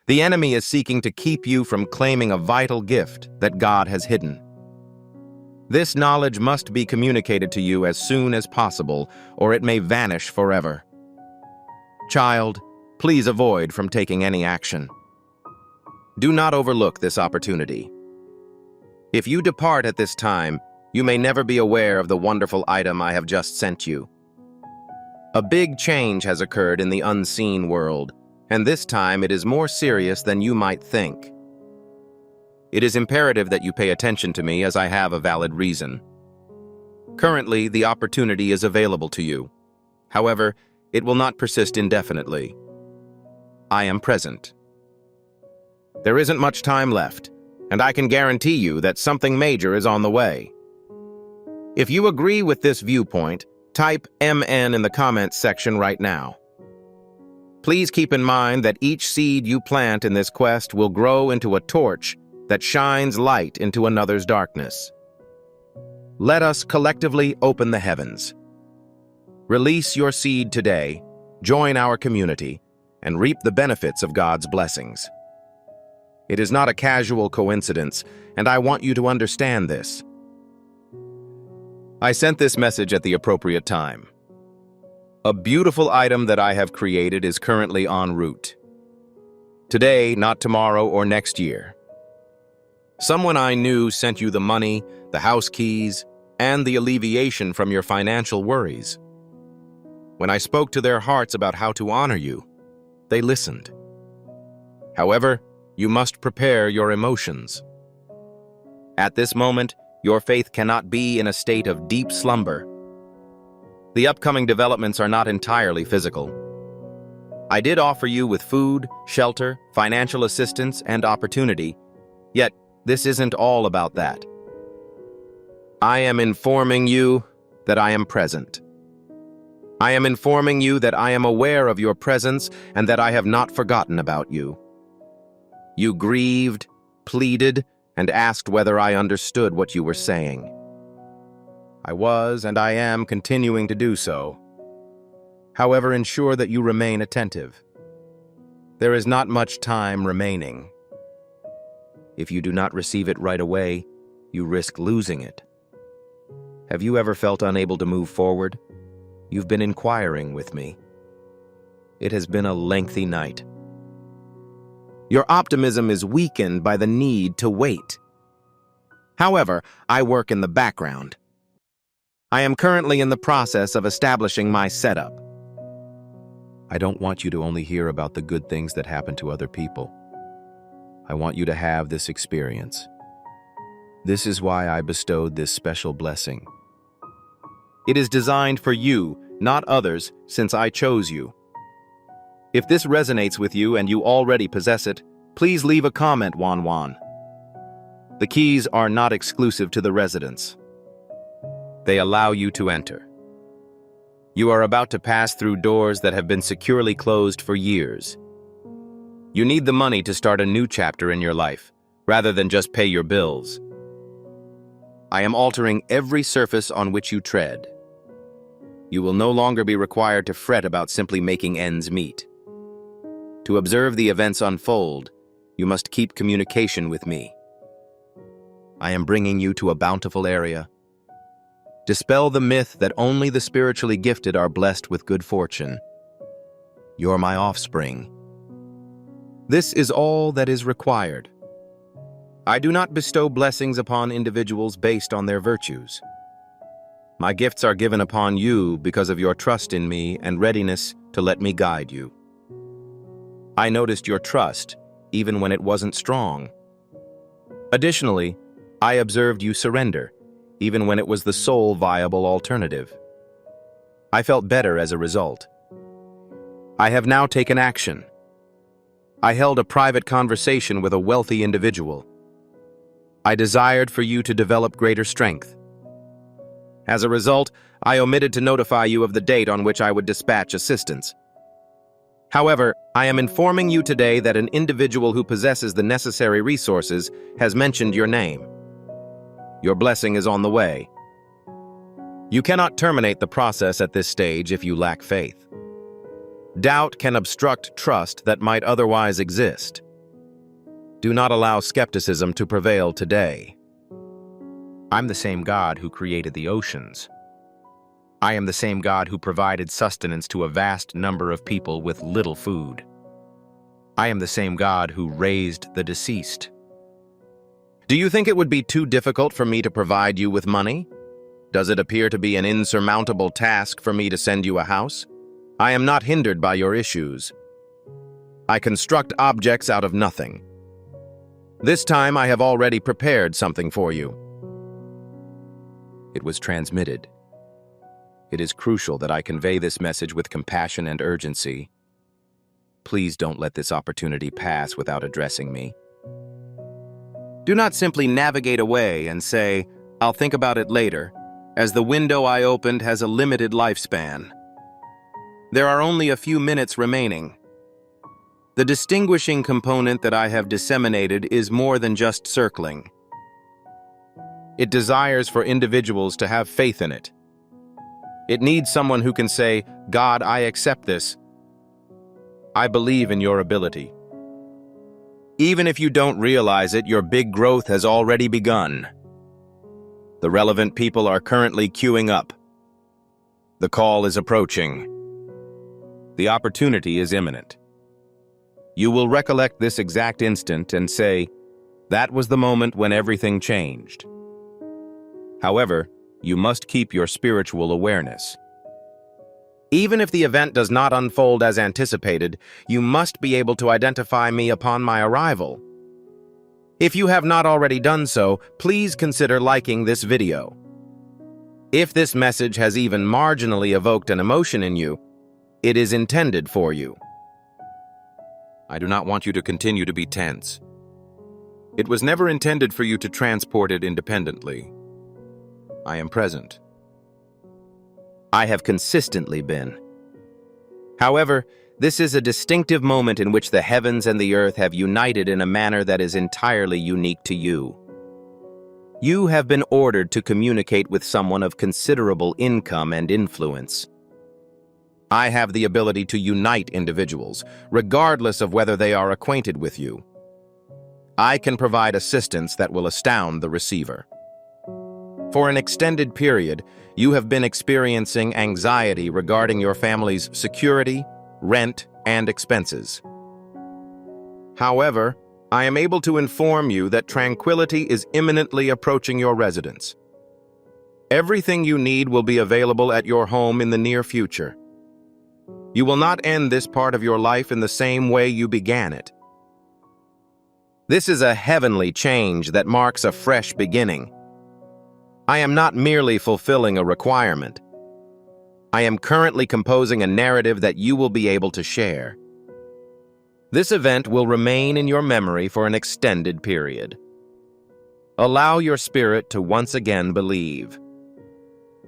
The enemy is seeking to keep you from claiming a vital gift that God has hidden. This knowledge must be communicated to you as soon as possible, or it may vanish forever. Child, please avoid from taking any action. Do not overlook this opportunity. If you depart at this time, you may never be aware of the wonderful item I have just sent you. A big change has occurred in the unseen world, and this time it is more serious than you might think. It is imperative that you pay attention to me as I have a valid reason. Currently, the opportunity is available to you. However, it will not persist indefinitely. I am present. There isn't much time left, and I can guarantee you that something major is on the way. If you agree with this viewpoint, type MN in the comments section right now. Please keep in mind that each seed you plant in this quest will grow into a torch that shines light into another's darkness. Let us collectively open the heavens. Release your seed today, join our community, and reap the benefits of God's blessings. It is not a casual coincidence, and I want you to understand this. I sent this message at the appropriate time. A beautiful item that I have created is currently en route. Today, not tomorrow or next year. Someone I knew sent you the money, the house keys, and the alleviation from your financial worries. When I spoke to their hearts about how to honor you, they listened. However, you must prepare your emotions. At this moment, your faith cannot be in a state of deep slumber. The upcoming developments are not entirely physical. I did offer you with food, shelter, financial assistance, and opportunity, yet this isn't all about that. I am informing you that I am present. I am informing you that I am aware of your presence and that I have not forgotten about you. You grieved, pleaded, and asked whether I understood what you were saying. I was and I am continuing to do so. However, ensure that you remain attentive. There is not much time remaining. If you do not receive it right away, you risk losing it. Have you ever felt unable to move forward? You've been inquiring with me. It has been a lengthy night. Your optimism is weakened by the need to wait. However, I work in the background. I am currently in the process of establishing my setup. I don't want you to only hear about the good things that happen to other people. I want you to have this experience. This is why I bestowed this special blessing. It is designed for you, not others, since I chose you. If this resonates with you and you already possess it, please leave a comment, Wan Wan. The keys are not exclusive to the residents. They allow you to enter. You are about to pass through doors that have been securely closed for years. You need the money to start a new chapter in your life, rather than just pay your bills. I am altering every surface on which you tread. You will no longer be required to fret about simply making ends meet. To observe the events unfold, you must keep communication with me. I am bringing you to a bountiful area. Dispel the myth that only the spiritually gifted are blessed with good fortune. You're my offspring. This is all that is required. I do not bestow blessings upon individuals based on their virtues. My gifts are given upon you because of your trust in me and readiness to let me guide you. I noticed your trust, even when it wasn't strong. Additionally, I observed you surrender, even when it was the sole viable alternative. I felt better as a result. I have now taken action. I held a private conversation with a wealthy individual. I desired for you to develop greater strength. As a result, I omitted to notify you of the date on which I would dispatch assistance. However, I am informing you today that an individual who possesses the necessary resources has mentioned your name. Your blessing is on the way. You cannot terminate the process at this stage if you lack faith. Doubt can obstruct trust that might otherwise exist. Do not allow skepticism to prevail today. I'm the same God who created the oceans. I am the same God who provided sustenance to a vast number of people with little food. I am the same God who raised the deceased. Do you think it would be too difficult for me to provide you with money? Does it appear to be an insurmountable task for me to send you a house? I am not hindered by your issues. I construct objects out of nothing. This time I have already prepared something for you. It was transmitted. It is crucial that I convey this message with compassion and urgency. Please don't let this opportunity pass without addressing me. Do not simply navigate away and say, "I'll think about it later," as the window I opened has a limited lifespan. There are only a few minutes remaining. The distinguishing component that I have disseminated is more than just circling. It desires for individuals to have faith in it. It needs someone who can say, "God, I accept this. I believe in your ability." Even if you don't realize it, your big growth has already begun. The relevant people are currently queuing up. The call is approaching. The opportunity is imminent. You will recollect this exact instant and say, "That was the moment when everything changed." However, you must keep your spiritual awareness. Even if the event does not unfold as anticipated, you must be able to identify me upon my arrival. If you have not already done so, please consider liking this video. If this message has even marginally evoked an emotion in you, it is intended for you. I do not want you to continue to be tense. It was never intended for you to transport it independently. I am present. I have consistently been. However, this is a distinctive moment in which the heavens and the earth have united in a manner that is entirely unique to you. You have been ordered to communicate with someone of considerable income and influence. I have the ability to unite individuals, regardless of whether they are acquainted with you. I can provide assistance that will astound the receiver. For an extended period, you have been experiencing anxiety regarding your family's security, rent, and expenses. However, I am able to inform you that tranquility is imminently approaching your residence. Everything you need will be available at your home in the near future. You will not end this part of your life in the same way you began it. This is a heavenly change that marks a fresh beginning. I am not merely fulfilling a requirement. I am currently composing a narrative that you will be able to share. This event will remain in your memory for an extended period. Allow your spirit to once again believe.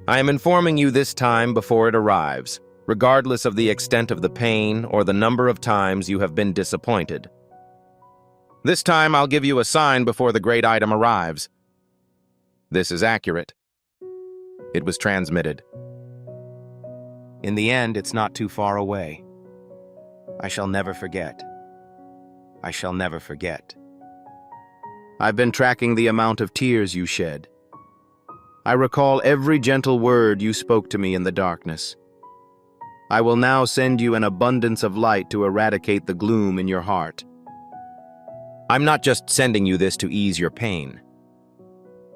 I am informing you this time before it arrives, regardless of the extent of the pain or the number of times you have been disappointed. This time I'll give you a sign before the great item arrives. This is accurate. It was transmitted. In the end, it's not too far away. I shall never forget. I shall never forget. I've been tracking the amount of tears you shed. I recall every gentle word you spoke to me in the darkness. I will now send you an abundance of light to eradicate the gloom in your heart. I'm not just sending you this to ease your pain.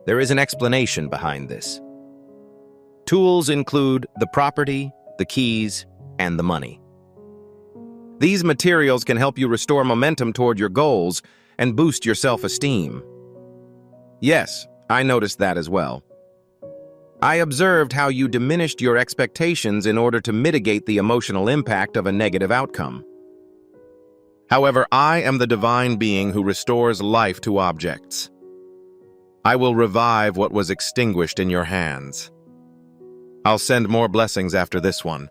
There is an explanation behind this. Tools include the property, the keys, and the money. These materials can help you restore momentum toward your goals and boost your self-esteem. Yes, I noticed that as well. I observed how you diminished your expectations in order to mitigate the emotional impact of a negative outcome. However, I am the divine being who restores life to objects. I will revive what was extinguished in your hands. I'll send more blessings after this one.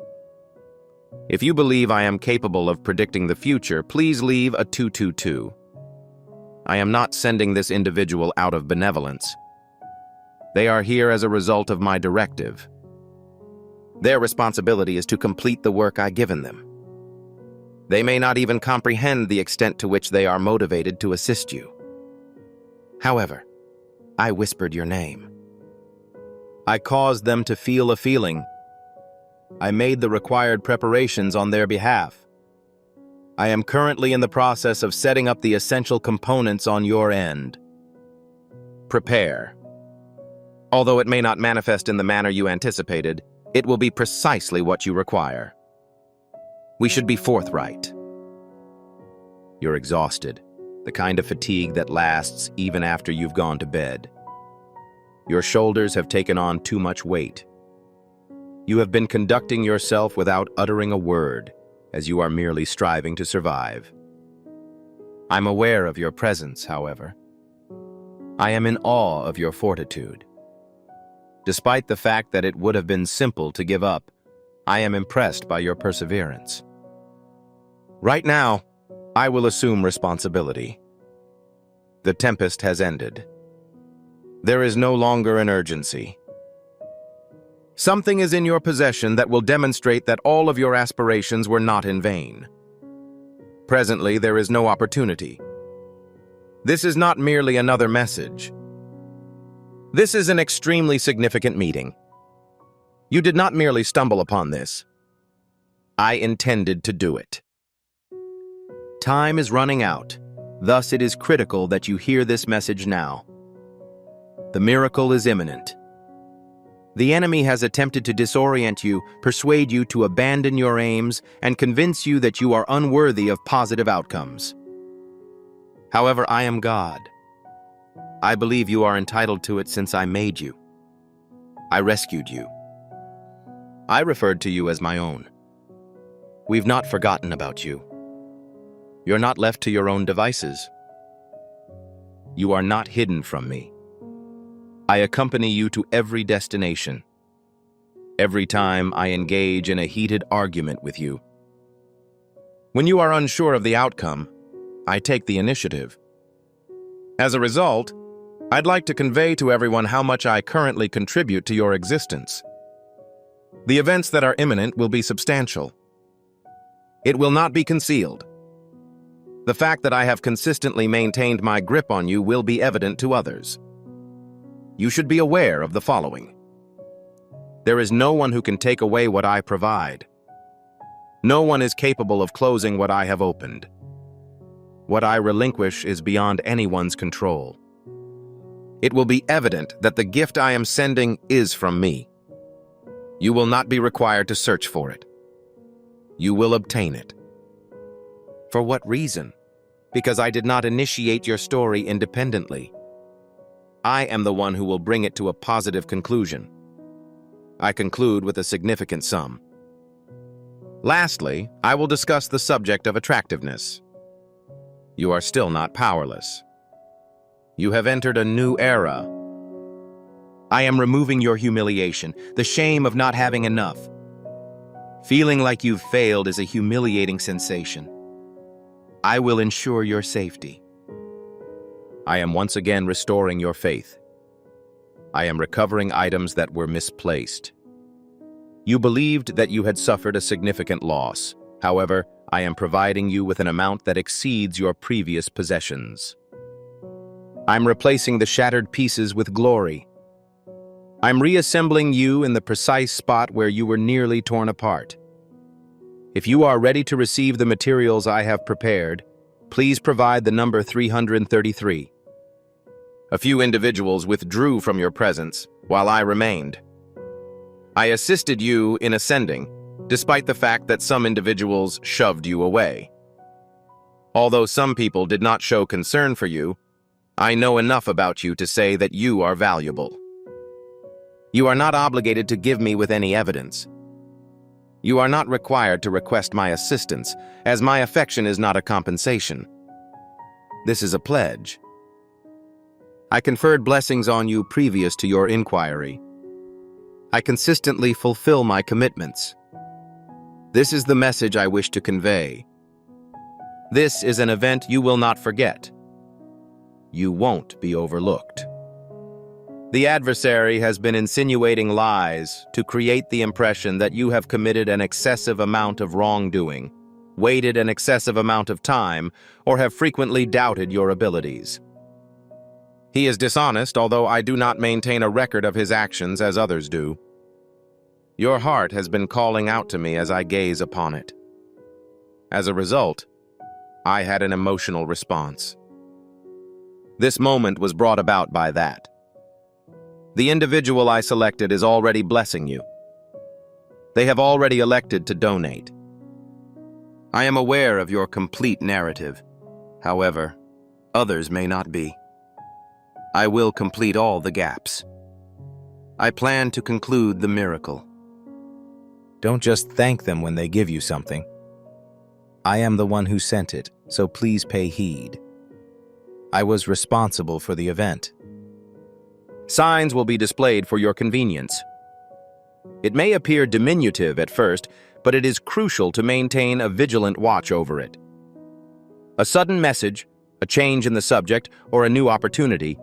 If you believe I am capable of predicting the future, please leave a 222. I am not sending this individual out of benevolence. They are here as a result of my directive. Their responsibility is to complete the work I've given them. They may not even comprehend the extent to which they are motivated to assist you. However, I whispered your name. I caused them to feel a feeling. I made the required preparations on their behalf. I am currently in the process of setting up the essential components on your end. Prepare. Although it may not manifest in the manner you anticipated, it will be precisely what you require. We should be forthright. You're exhausted, the kind of fatigue that lasts even after you've gone to bed. Your shoulders have taken on too much weight. You have been conducting yourself without uttering a word, as you are merely striving to survive. I'm aware of your presence, however. I am in awe of your fortitude. Despite the fact that it would have been simple to give up, I am impressed by your perseverance. Right now, I will assume responsibility. The tempest has ended. There is no longer an urgency. Something is in your possession that will demonstrate that all of your aspirations were not in vain. Presently, there is no opportunity. This is not merely another message. This is an extremely significant meeting. You did not merely stumble upon this. I intended to do it. Time is running out, thus it is critical that you hear this message now. The miracle is imminent. The enemy has attempted to disorient you, persuade you to abandon your aims, and convince you that you are unworthy of positive outcomes. However, I am God. I believe you are entitled to it since I made you. I rescued you. I referred to you as my own. We've not forgotten about you. You're not left to your own devices. You are not hidden from me. I accompany you to every destination. Every time I engage in a heated argument with you. When you are unsure of the outcome, I take the initiative. As a result, I'd like to convey to everyone how much I currently contribute to your existence. The events that are imminent will be substantial. It will not be concealed. The fact that I have consistently maintained my grip on you will be evident to others. You should be aware of the following. There is no one who can take away what I provide. No one is capable of closing what I have opened. What I relinquish is beyond anyone's control. It will be evident that the gift I am sending is from me. You will not be required to search for it. You will obtain it. For what reason? Because I did not initiate your story independently. I am the one who will bring it to a positive conclusion. I conclude with a significant sum. Lastly, I will discuss the subject of attractiveness. You are still not powerless. You have entered a new era. I am removing your humiliation, the shame of not having enough. Feeling like you've failed is a humiliating sensation. I will ensure your safety. I am once again restoring your faith. I am recovering items that were misplaced. You believed that you had suffered a significant loss. However, I am providing you with an amount that exceeds your previous possessions. I'm replacing the shattered pieces with glory. I'm reassembling you in the precise spot where you were nearly torn apart. If you are ready to receive the materials I have prepared, please provide the number 333. A few individuals withdrew from your presence, while I remained. I assisted you in ascending, despite the fact that some individuals shoved you away. Although some people did not show concern for you, I know enough about you to say that you are valuable. You are not obligated to give me with any evidence. You are not required to request my assistance, as my affection is not a compensation. This is a pledge. I conferred blessings on you previous to your inquiry. I consistently fulfill my commitments. This is the message I wish to convey. This is an event you will not forget. You won't be overlooked. The adversary has been insinuating lies to create the impression that you have committed an excessive amount of wrongdoing, waited an excessive amount of time, or have frequently doubted your abilities. He is dishonest, although I do not maintain a record of his actions as others do. Your heart has been calling out to me as I gaze upon it. As a result, I had an emotional response. This moment was brought about by that. The individual I selected is already blessing you. They have already elected to donate. I am aware of your complete narrative. However, others may not be. I will complete all the gaps. I plan to conclude the miracle. Don't just thank them when they give you something. I am the one who sent it, so please pay heed. I was responsible for the event. Signs will be displayed for your convenience. It may appear diminutive at first, but it is crucial to maintain a vigilant watch over it. A sudden message, a change in the subject, or a new opportunity,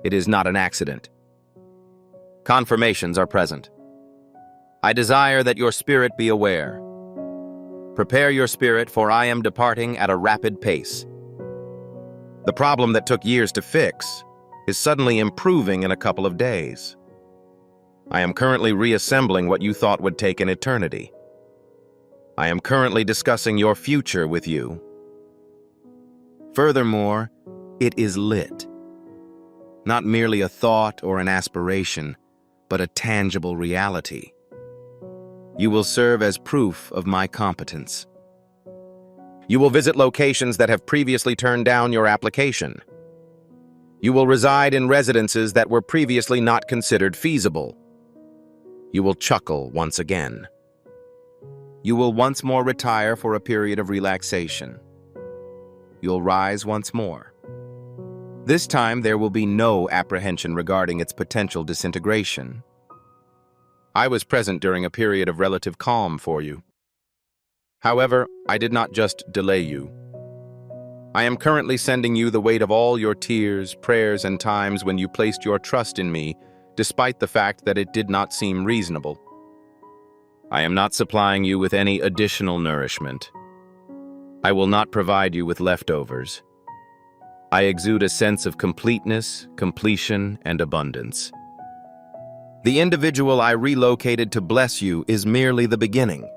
it is not an accident. Confirmations are present. I desire that your spirit be aware. Prepare your spirit, for I am departing at a rapid pace. The problem that took years to fix is suddenly improving in a couple of days. I am currently reassembling what you thought would take an eternity. I am currently discussing your future with you. Furthermore, it is lit. Not merely a thought or an aspiration, but a tangible reality. You will serve as proof of my competence. You will visit locations that have previously turned down your application. You will reside in residences that were previously not considered feasible. You will chuckle once again. You will once more retire for a period of relaxation. You'll rise once more. This time there will be no apprehension regarding its potential disintegration. I was present during a period of relative calm for you. However, I did not just delay you. I am currently sending you the weight of all your tears, prayers, and times when you placed your trust in me, despite the fact that it did not seem reasonable. I am not supplying you with any additional nourishment. I will not provide you with leftovers. I exude a sense of completeness, completion, and abundance. The individual I relocated to bless you is merely the beginning.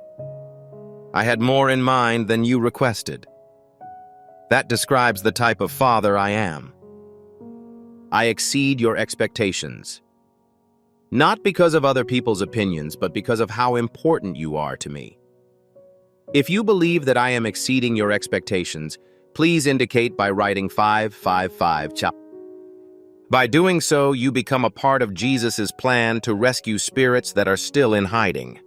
I had more in mind than you requested. That describes the type of father I am. I exceed your expectations. Not because of other people's opinions, but because of how important you are to me. If you believe that I am exceeding your expectations, please indicate by writing 555. By doing so, you become a part of Jesus' plan to rescue spirits that are still in hiding.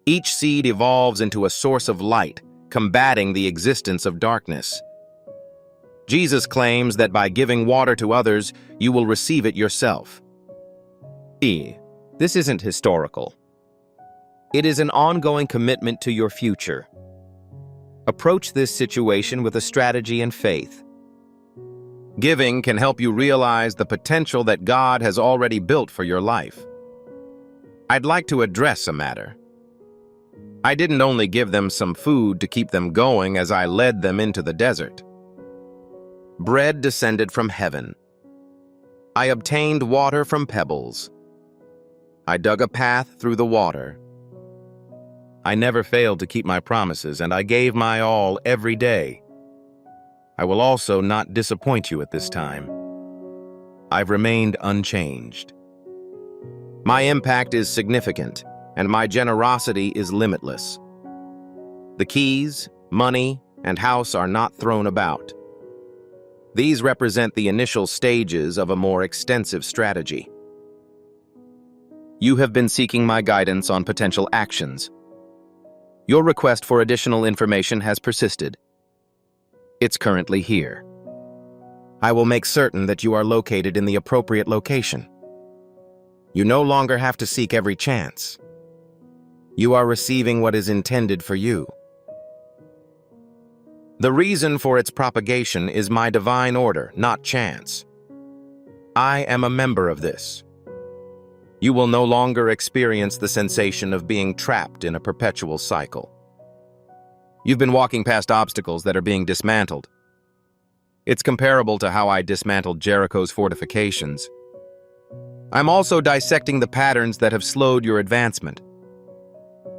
Each seed evolves into a source of light, combating the existence of darkness. Jesus claims that by giving water to others, you will receive it yourself. This isn't historical. It is an ongoing commitment to your future. Approach this situation with a strategy and faith. Giving can help you realize the potential that God has already built for your life. I'd like to address a matter. I didn't only give them some food to keep them going as I led them into the desert. Bread descended from heaven. I obtained water from pebbles. I dug a path through the water. I never failed to keep my promises, and I gave my all every day. I will also not disappoint you at this time. I've remained unchanged. My impact is significant, and my generosity is limitless. The keys, money, and house are not thrown about. These represent the initial stages of a more extensive strategy. You have been seeking my guidance on potential actions. Your request for additional information has persisted. It's currently here. I will make certain that you are located in the appropriate location. You no longer have to seek every chance. You are receiving what is intended for you. The reason for its propagation is my divine order, not chance. I am a member of this. You will no longer experience the sensation of being trapped in a perpetual cycle. You've been walking past obstacles that are being dismantled. It's comparable to how I dismantled Jericho's fortifications. I'm also dissecting the patterns that have slowed your advancement.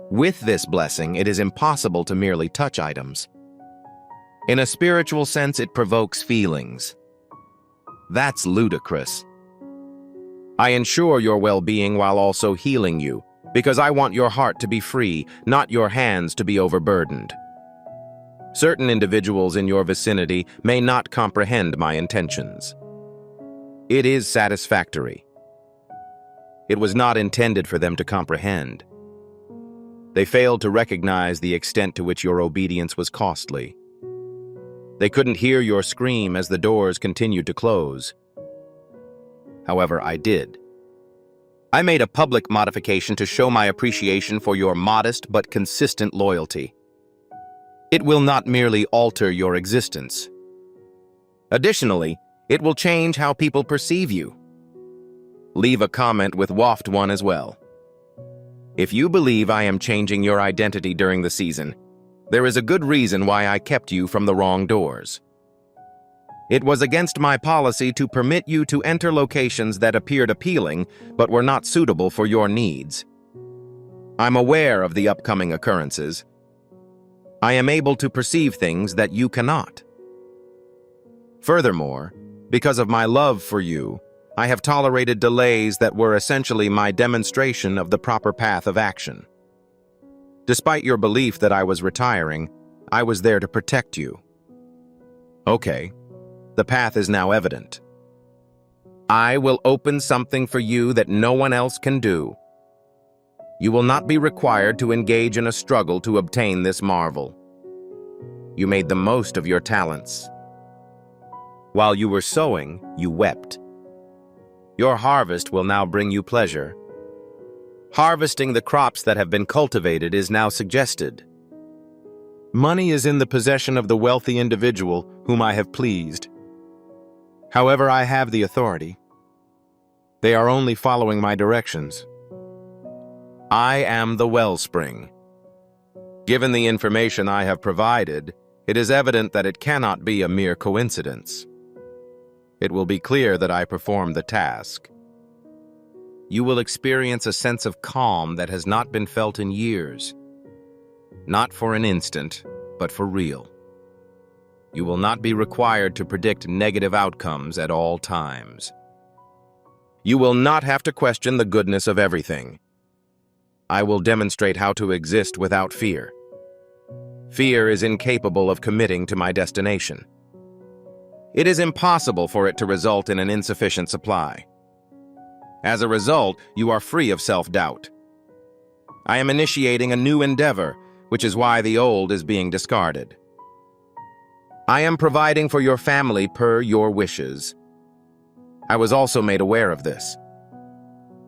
With this blessing, it is impossible to merely touch items. In a spiritual sense, it provokes feelings. That's ludicrous. I ensure your well-being while also healing you, because I want your heart to be free, not your hands to be overburdened. Certain individuals in your vicinity may not comprehend my intentions. It is satisfactory. It was not intended for them to comprehend. They failed to recognize the extent to which your obedience was costly. They couldn't hear your scream as the doors continued to close. However, I did. I made a public modification to show my appreciation for your modest but consistent loyalty. It will not merely alter your existence. Additionally, it will change how people perceive you. Leave a comment with Waft One as well. If you believe I am changing your identity during the season, there is a good reason why I kept you from the wrong doors. It was against my policy to permit you to enter locations that appeared appealing but were not suitable for your needs. I'm aware of the upcoming occurrences. I am able to perceive things that you cannot. Furthermore, because of my love for you, I have tolerated delays that were essentially my demonstration of the proper path of action. Despite your belief that I was retiring, I was there to protect you. Okay, the path is now evident. I will open something for you that no one else can do. You will not be required to engage in a struggle to obtain this marvel. You made the most of your talents. While you were sowing, you wept. Your harvest will now bring you pleasure. Harvesting the crops that have been cultivated is now suggested. Money is in the possession of the wealthy individual whom I have pleased. However, I have the authority. They are only following my directions. I am the wellspring. Given the information I have provided, it is evident that it cannot be a mere coincidence. It will be clear that I performed the task. You will experience a sense of calm that has not been felt in years. Not for an instant, but for real. You will not be required to predict negative outcomes at all times. You will not have to question the goodness of everything. I will demonstrate how to exist without fear. Fear is incapable of committing to my destination. It is impossible for it to result in an insufficient supply. As a result, you are free of self-doubt. I am initiating a new endeavor, which is why the old is being discarded. I am providing for your family per your wishes. I was also made aware of this.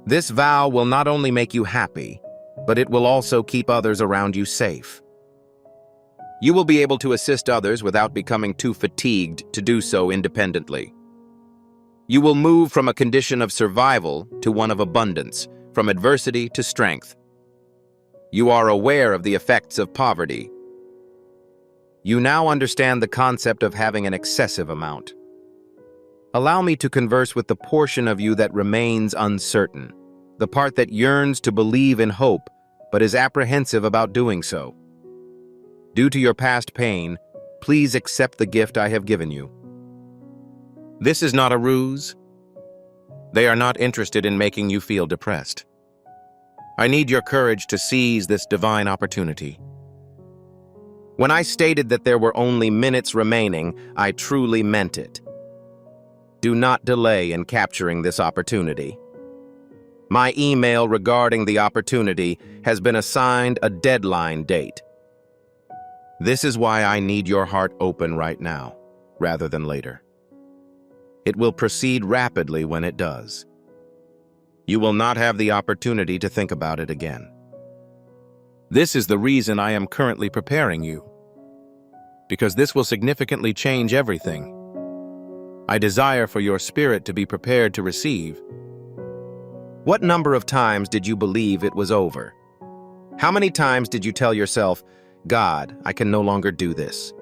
This vow will not only make you happy, but it will also keep others around you safe. You will be able to assist others without becoming too fatigued to do so independently. You will move from a condition of survival to one of abundance, from adversity to strength. You are aware of the effects of poverty. You now understand the concept of having an excessive amount. Allow me to converse with the portion of you that remains uncertain, the part that yearns to believe in hope, but is apprehensive about doing so. Due to your past pain, please accept the gift I have given you. This is not a ruse. They are not interested in making you feel depressed. I need your courage to seize this divine opportunity. When I stated that there were only minutes remaining, I truly meant it. Do not delay in capturing this opportunity. My email regarding the opportunity has been assigned a deadline date. This is why I need your heart open right now, rather than later. It will proceed rapidly when it does. You will not have the opportunity to think about it again. This is the reason I am currently preparing you, because this will significantly change everything. I desire for your spirit to be prepared to receive. What number of times did you believe it was over? How many times did you tell yourself, God, I can no longer do this.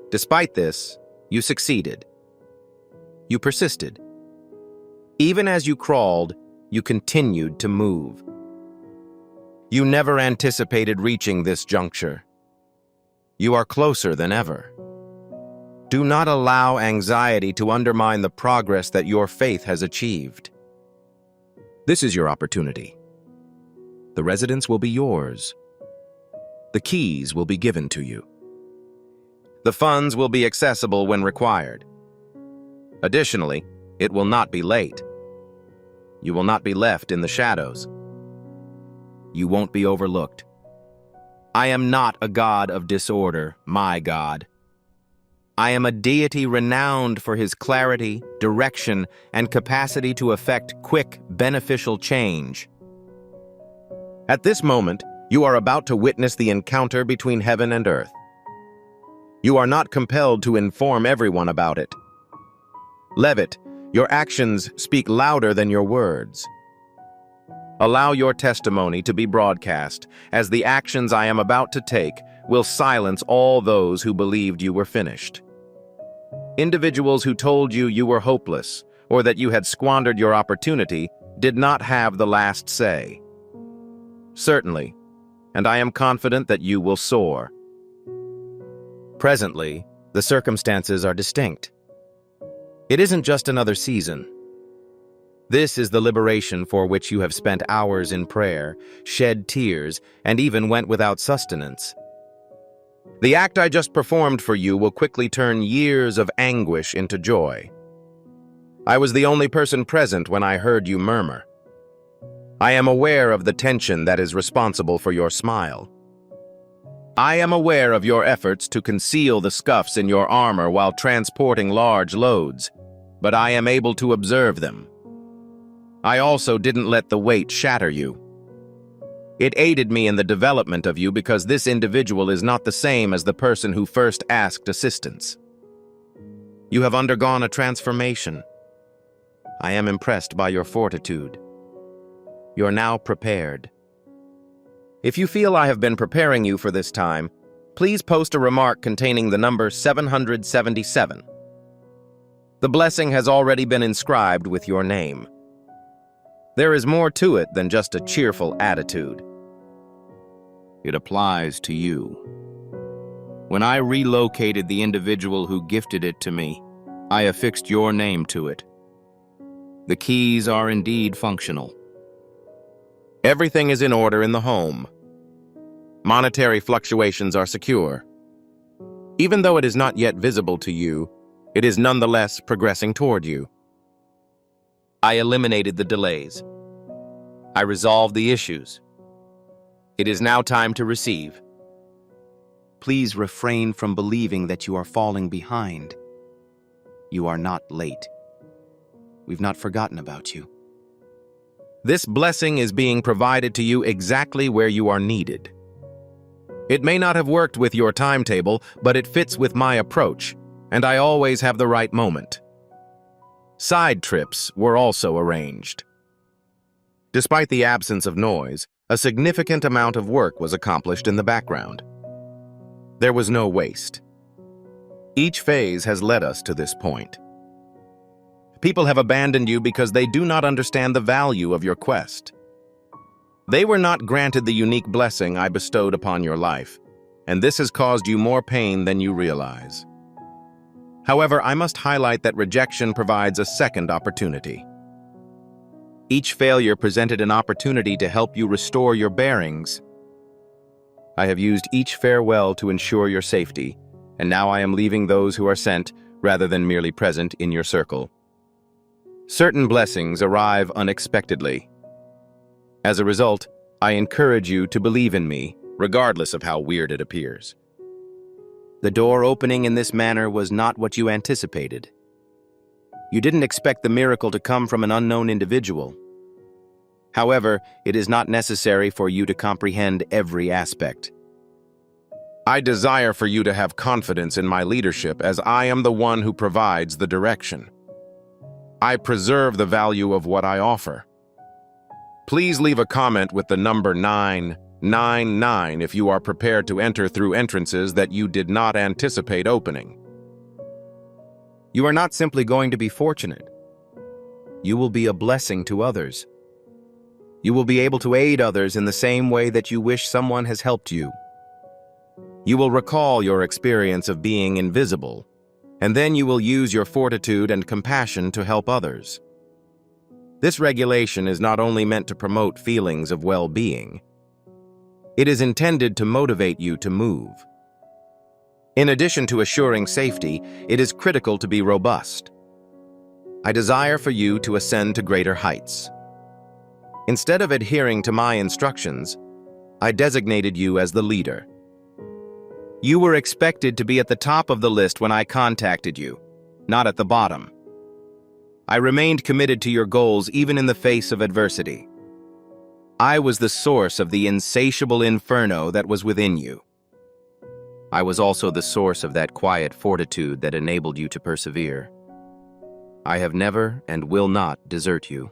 Despite this, you succeeded. You persisted. Even as you crawled, you continued to move. You never anticipated reaching this juncture. You are closer than ever. Do not allow anxiety to undermine the progress that your faith has achieved. This is your opportunity. The residence will be yours. The keys will be given to you. The funds will be accessible when required. Additionally, it will not be late. You will not be left in the shadows. You won't be overlooked. I am not a god of disorder, my God. I am a deity renowned for his clarity, direction, and capacity to effect quick, beneficial change. At this moment, you are about to witness the encounter between heaven and earth. You are not compelled to inform everyone about it. Levitt, your actions speak louder than your words. Allow your testimony to be broadcast, as the actions I am about to take will silence all those who believed you were finished. Individuals who told you you were hopeless or that you had squandered your opportunity did not have the last say. Certainly, and I am confident that you will soar. Presently, the circumstances are distinct. It isn't just another season. This is the liberation for which you have spent hours in prayer, shed tears, and even went without sustenance. The act I just performed for you will quickly turn years of anguish into joy. I was the only person present when I heard you murmur. I am aware of the tension that is responsible for your smile. I am aware of your efforts to conceal the scuffs in your armor while transporting large loads, but I am able to observe them. I also didn't let the weight shatter you. It aided me in the development of you because this individual is not the same as the person who first asked assistance. You have undergone a transformation. I am impressed by your fortitude. You're now prepared. If you feel I have been preparing you for this time, please post a remark containing the number 777. The blessing has already been inscribed with your name. There is more to it than just a cheerful attitude. It applies to you. When I relocated the individual who gifted it to me, I affixed your name to it. The keys are indeed functional. Everything is in order in the home. Monetary fluctuations are secure. Even though it is not yet visible to you, it is nonetheless progressing toward you. I eliminated the delays. I resolved the issues. It is now time to receive. Please refrain from believing that you are falling behind. You are not late. We've not forgotten about you. This blessing is being provided to you exactly where you are needed. It may not have worked with your timetable, but it fits with my approach, and I always have the right moment. Side trips were also arranged. Despite the absence of noise, a significant amount of work was accomplished in the background. There was no waste. Each phase has led us to this point. People have abandoned you because they do not understand the value of your quest. They were not granted the unique blessing I bestowed upon your life, and this has caused you more pain than you realize. However, I must highlight that rejection provides a second opportunity. Each failure presented an opportunity to help you restore your bearings. I have used each farewell to ensure your safety, and now I am leaving those who are sent, rather than merely present, in your circle. Certain blessings arrive unexpectedly. As a result, I encourage you to believe in me, regardless of how weird it appears. The door opening in this manner was not what you anticipated. You didn't expect the miracle to come from an unknown individual. However, it is not necessary for you to comprehend every aspect. I desire for you to have confidence in my leadership, as I am the one who provides the direction. I preserve the value of what I offer. Please leave a comment with the number 9 9 if you are prepared to enter through entrances that you did not anticipate opening. You are not simply going to be fortunate. You will be a blessing to others. You will be able to aid others in the same way that you wish someone has helped you. You will recall your experience of being invisible, and then you will use your fortitude and compassion to help others. This regulation is not only meant to promote feelings of well-being, it is intended to motivate you to move. In addition to assuring safety, it is critical to be robust. I desire for you to ascend to greater heights. Instead of adhering to my instructions, I designated you as the leader. You were expected to be at the top of the list when I contacted you, not at the bottom. I remained committed to your goals even in the face of adversity. I was the source of the insatiable inferno that was within you. I was also the source of that quiet fortitude that enabled you to persevere. I have never and will not desert you.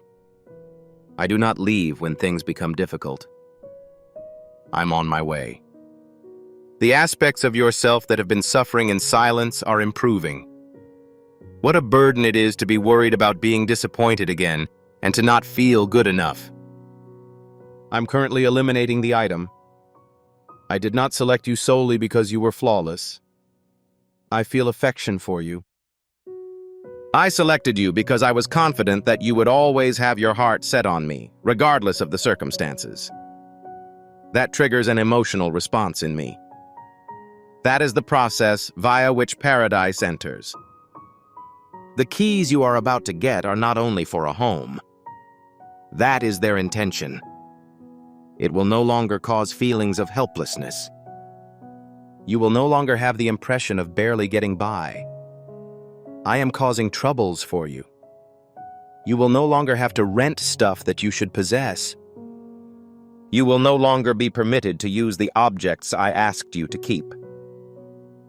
I do not leave when things become difficult. I'm on my way. The aspects of yourself that have been suffering in silence are improving. What a burden it is to be worried about being disappointed again and to not feel good enough. I'm currently eliminating the item. I did not select you solely because you were flawless. I feel affection for you. I selected you because I was confident that you would always have your heart set on me, regardless of the circumstances. That triggers an emotional response in me. That is the process via which paradise enters. The keys you are about to get are not only for a home. That is their intention. It will no longer cause feelings of helplessness. You will no longer have the impression of barely getting by. I am causing troubles for you. You will no longer have to rent stuff that you should possess. You will no longer be permitted to use the objects I asked you to keep.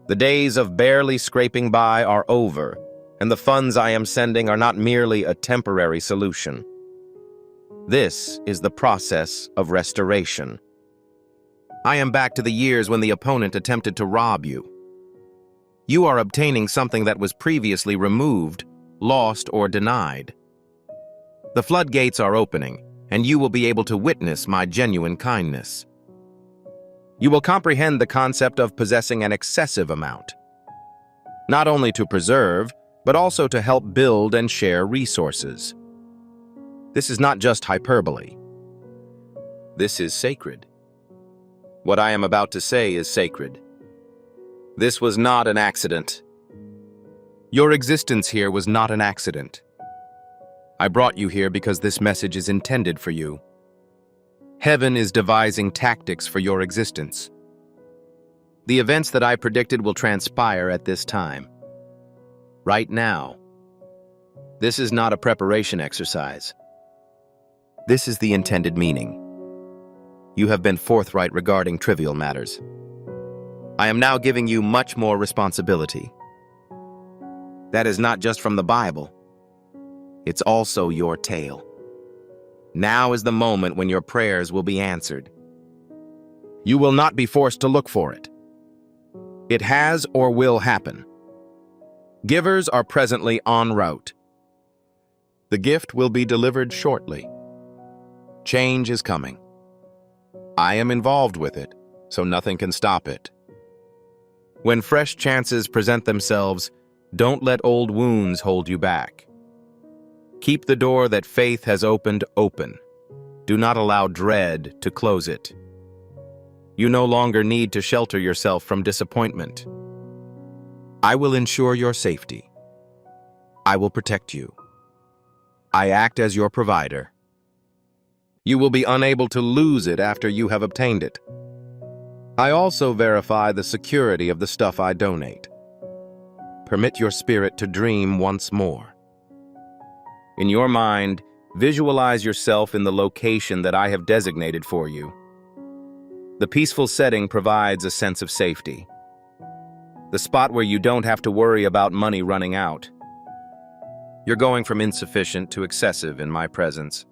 The days of barely scraping by are over, and the funds I am sending are not merely a temporary solution. This is the process of restoration. I am back to the years when the opponent attempted to rob you. You are obtaining something that was previously removed, lost, or denied. The floodgates are opening, and you will be able to witness my genuine kindness. You will comprehend the concept of possessing an excessive amount, not only to preserve, but also to help build and share resources. This is not just hyperbole. This is sacred. What I am about to say is sacred. This was not an accident. Your existence here was not an accident. I brought you here because this message is intended for you. Heaven is devising tactics for your existence. The events that I predicted will transpire at this time. Right now. This is not a preparation exercise. This is the intended meaning. You have been forthright regarding trivial matters. I am now giving you much more responsibility. That is not just from the Bible. It's also your tale. Now is the moment when your prayers will be answered. You will not be forced to look for it. It has or will happen. Givers are presently en route. The gift will be delivered shortly. Change is coming. I am involved with it, so nothing can stop it. When fresh chances present themselves, don't let old wounds hold you back. Keep the door that faith has opened open. Do not allow dread to close it. You no longer need to shelter yourself from disappointment. I will ensure your safety. I will protect you. I act as your provider. You will be unable to lose it after you have obtained it. I also verify the security of the stuff I donate. Permit your spirit to dream once more. In your mind, visualize yourself in the location that I have designated for you. The peaceful setting provides a sense of safety. The spot where you don't have to worry about money running out. You're going from insufficient to excessive in my presence.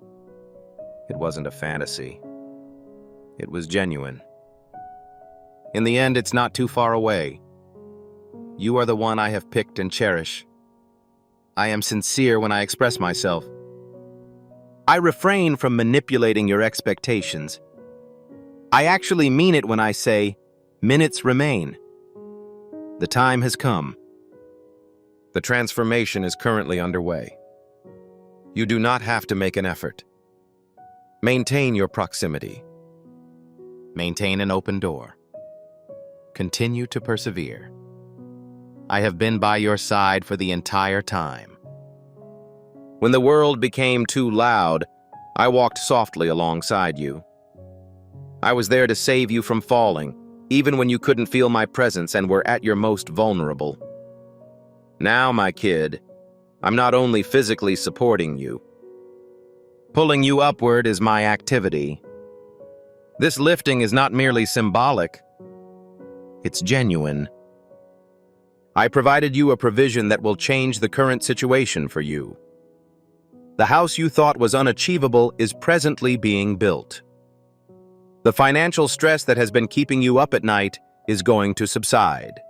It wasn't a fantasy. It was genuine. In the end, it's not too far away. You are the one I have picked and cherish. I am sincere when I express myself. I refrain from manipulating your expectations. I actually mean it when I say, minutes remain. The time has come. The transformation is currently underway. You do not have to make an effort. Maintain your proximity. Maintain an open door. Continue to persevere. I have been by your side for the entire time. When the world became too loud, I walked softly alongside you. I was there to save you from falling, even when you couldn't feel my presence and were at your most vulnerable. Now, my kid, I'm not only physically supporting you. Pulling you upward is my activity. This lifting is not merely symbolic. It's genuine. I provided you a provision that will change the current situation for you. The house you thought was unachievable is presently being built. The financial stress that has been keeping you up at night is going to subside.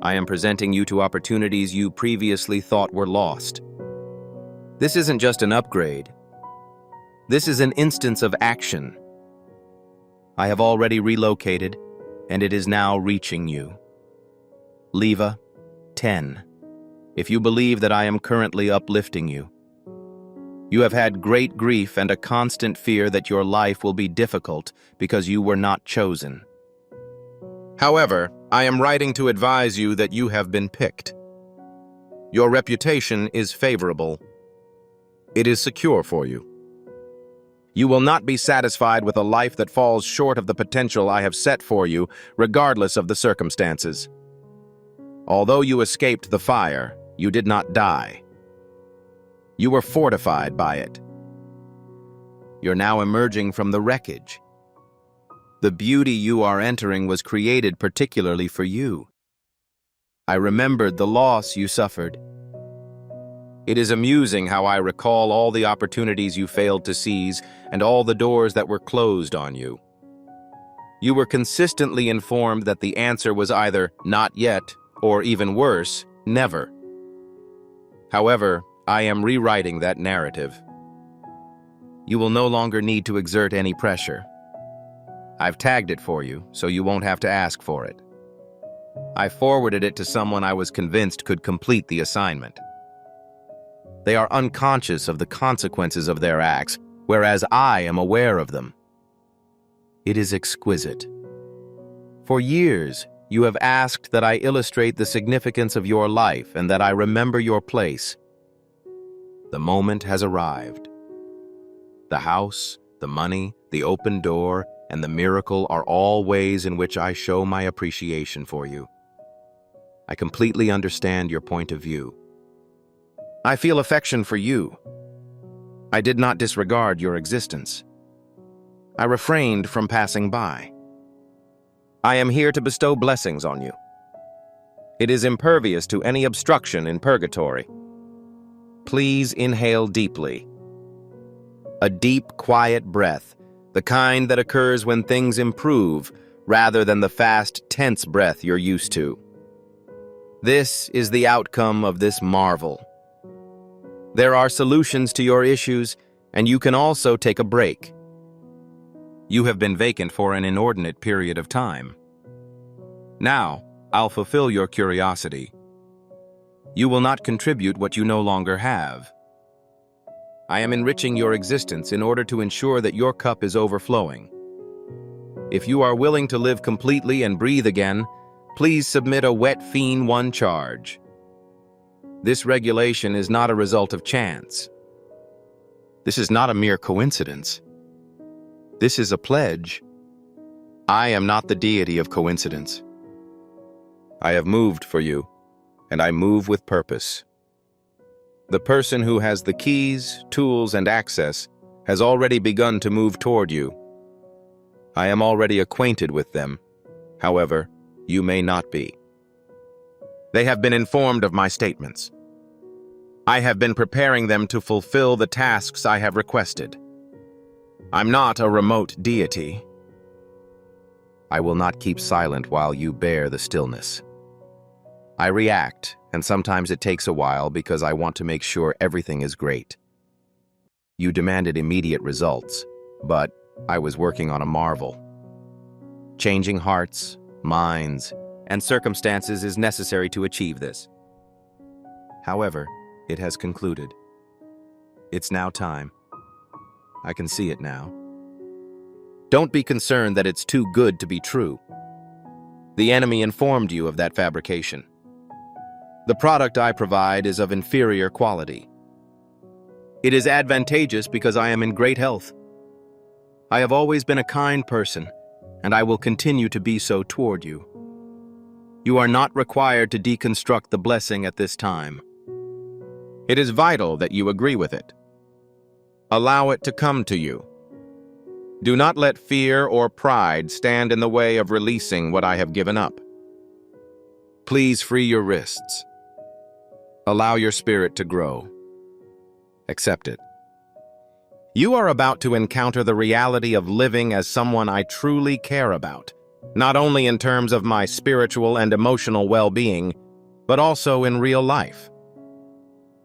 I am presenting you to opportunities you previously thought were lost. This isn't just an upgrade. This is an instance of action. I have already relocated, and it is now reaching you. Leva, 10. If you believe that I am currently uplifting you. You have had great grief and a constant fear that your life will be difficult because you were not chosen. However, I am writing to advise you that you have been picked. Your reputation is favorable. It is secure for you. You will not be satisfied with a life that falls short of the potential I have set for you, regardless of the circumstances. Although you escaped the fire, you did not die. You were fortified by it. You're now emerging from the wreckage. The beauty you are entering was created particularly for you. I remembered the loss you suffered. It is amusing how I recall all the opportunities you failed to seize and all the doors that were closed on you. You were consistently informed that the answer was either not yet, or even worse, never. However, I am rewriting that narrative. You will no longer need to exert any pressure. I've tagged it for you, so you won't have to ask for it. I forwarded it to someone I was convinced could complete the assignment. They are unconscious of the consequences of their acts, whereas I am aware of them. It is exquisite. For years, you have asked that I illustrate the significance of your life and that I remember your place. The moment has arrived. The house, the money, the open door, and the miracle are all ways in which I show my appreciation for you. I completely understand your point of view. I feel affection for you. I did not disregard your existence. I refrained from passing by. I am here to bestow blessings on you. It is impervious to any obstruction in purgatory. Please inhale deeply. A deep, quiet breath, the kind that occurs when things improve, rather than the fast, tense breath you're used to. This is the outcome of this marvel. There are solutions to your issues, and you can also take a break. You have been vacant for an inordinate period of time. Now, I'll fulfill your curiosity. You will not contribute what you no longer have. I am enriching your existence in order to ensure that your cup is overflowing. If you are willing to live completely and breathe again, please submit a wet fiend 1 charge. This regulation is not a result of chance. This is not a mere coincidence. This is a pledge. I am not the deity of coincidence. I have moved for you, and I move with purpose. The person who has the keys, tools, and access has already begun to move toward you. I am already acquainted with them. However, you may not be. They have been informed of my statements. I have been preparing them to fulfill the tasks I have requested. I'm not a remote deity. I will not keep silent while you bear the stillness. I react, and sometimes it takes a while because I want to make sure everything is great. You demanded immediate results, but I was working on a marvel. Changing hearts, minds, and circumstances is necessary to achieve this. However, it has concluded. It's now time. I can see it now. Don't be concerned that it's too good to be true. The enemy informed you of that fabrication. The product I provide is of inferior quality. It is advantageous because I am in great health. I have always been a kind person, and I will continue to be so toward you. You are not required to deconstruct the blessing at this time. It is vital that you agree with it. Allow it to come to you. Do not let fear or pride stand in the way of releasing what I have given up. Please free your wrists. Allow your spirit to grow. Accept it. You are about to encounter the reality of living as someone I truly care about, not only in terms of my spiritual and emotional well-being, but also in real life.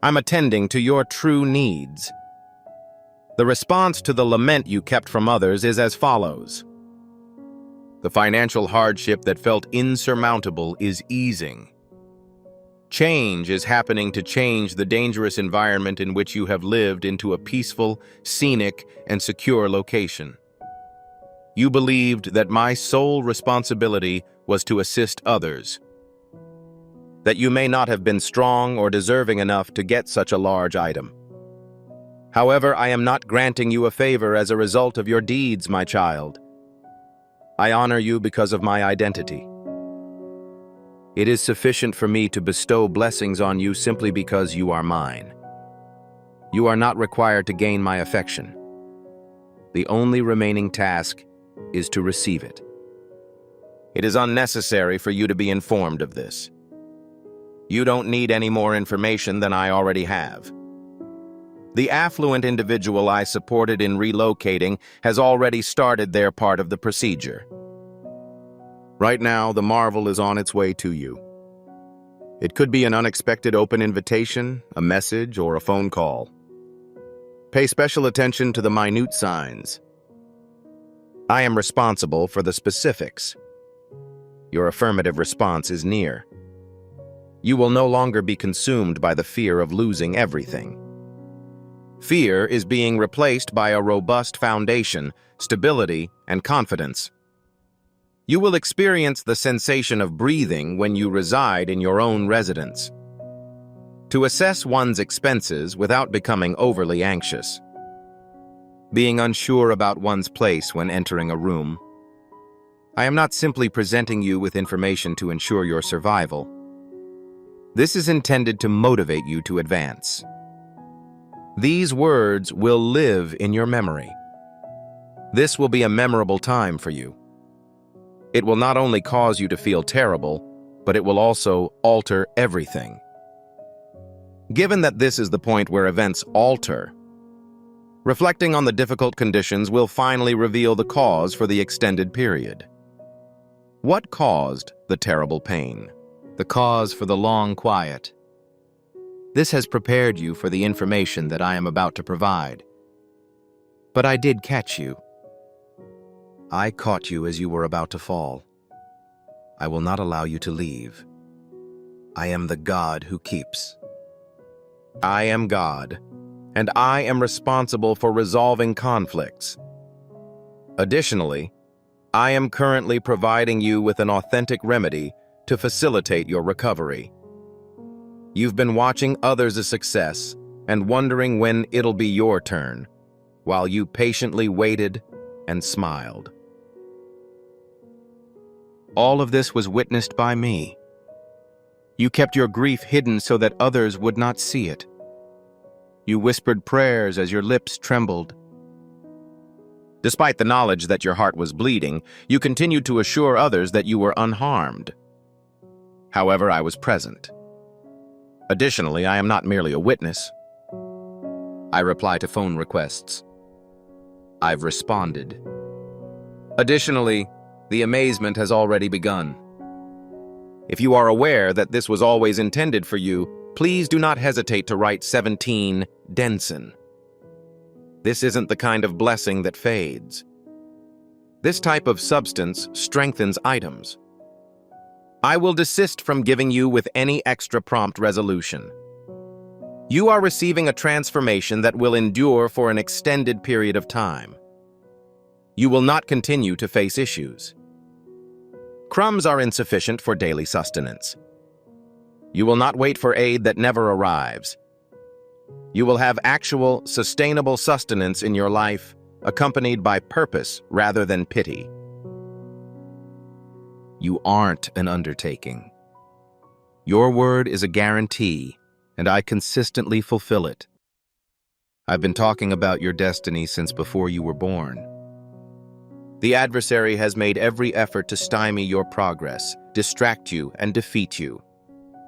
I'm attending to your true needs. The response to the lament you kept from others is as follows. The financial hardship that felt insurmountable is easing. Change is happening to change the dangerous environment in which you have lived into a peaceful, scenic, and secure location. You believed that my sole responsibility was to assist others, that you may not have been strong or deserving enough to get such a large item. However, I am not granting you a favor as a result of your deeds, my child. I honor you because of my identity. It is sufficient for me to bestow blessings on you simply because you are mine. You are not required to gain my affection. The only remaining task is to receive it. It is unnecessary for you to be informed of this. You don't need any more information than I already have. The affluent individual I supported in relocating has already started their part of the procedure. Right now, the marvel is on its way to you. It could be an unexpected open invitation, a message, or a phone call. Pay special attention to the minute signs. I am responsible for the specifics. Your affirmative response is near. You will no longer be consumed by the fear of losing everything. Fear is being replaced by a robust foundation, stability, and confidence. You will experience the sensation of breathing when you reside in your own residence. To assess one's expenses without becoming overly anxious. Being unsure about one's place when entering a room. I am not simply presenting you with information to ensure your survival. This is intended to motivate you to advance. These words will live in your memory. This will be a memorable time for you. It will not only cause you to feel terrible, but it will also alter everything. Given that this is the point where events alter, reflecting on the difficult conditions will finally reveal the cause for the extended period. What caused the terrible pain? The cause for the long quiet? This has prepared you for the information that I am about to provide. But I did catch you. I caught you as you were about to fall. I will not allow you to leave. I am the God who keeps. I am God, and I am responsible for resolving conflicts. Additionally, I am currently providing you with an authentic remedy to facilitate your recovery. You've been watching others' success and wondering when it'll be your turn, while you patiently waited and smiled. All of this was witnessed by me. You kept your grief hidden so that others would not see it. You whispered prayers as your lips trembled. Despite the knowledge that your heart was bleeding, you continued to assure others that you were unharmed. However, I was present. Additionally, I am not merely a witness. I reply to phone requests. I've responded. Additionally, the amazement has already begun. If you are aware that this was always intended for you, please do not hesitate to write 17 Denson. This isn't the kind of blessing that fades. This type of substance strengthens items. I will desist from giving you with any extra prompt resolution. You are receiving a transformation that will endure for an extended period of time. You will not continue to face issues. Crumbs are insufficient for daily sustenance. You will not wait for aid that never arrives. You will have actual, sustainable sustenance in your life, accompanied by purpose rather than pity. You aren't an undertaking. Your word is a guarantee, and I consistently fulfill it. I've been talking about your destiny since before you were born. The adversary has made every effort to stymie your progress, distract you, and defeat you.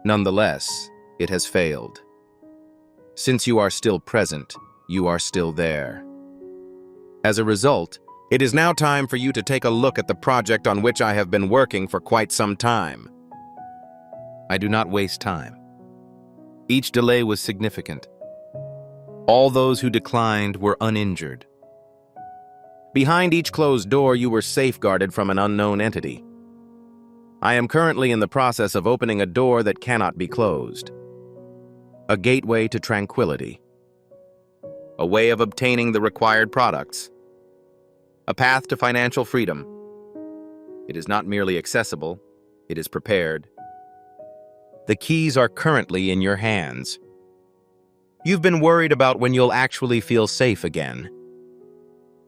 Nonetheless, it has failed. Since you are still present, you are still there. As a result, it is now time for you to take a look at the project on which I have been working for quite some time. I do not waste time. Each delay was significant. All those who declined were uninjured. Behind each closed door, you were safeguarded from an unknown entity. I am currently in the process of opening a door that cannot be closed. A gateway to tranquility. A way of obtaining the required products. A path to financial freedom. It is not merely accessible, it is prepared. The keys are currently in your hands. You've been worried about when you'll actually feel safe again.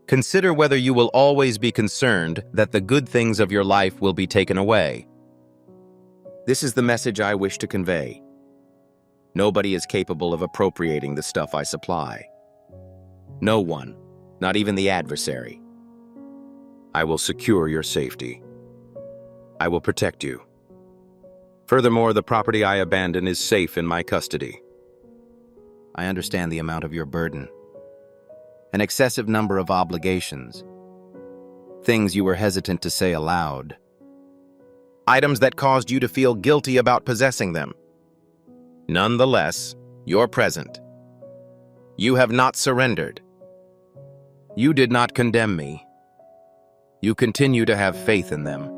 Consider whether you will always be concerned that the good things of your life will be taken away. This is the message I wish to convey. Nobody is capable of appropriating the stuff I supply. No one, not even the adversary. I will secure your safety. I will protect you. Furthermore, the property I abandon is safe in my custody. I understand the amount of your burden. An excessive number of obligations. Things you were hesitant to say aloud. Items that caused you to feel guilty about possessing them. Nonetheless, you're present. You have not surrendered. You did not condemn me. You continue to have faith in them.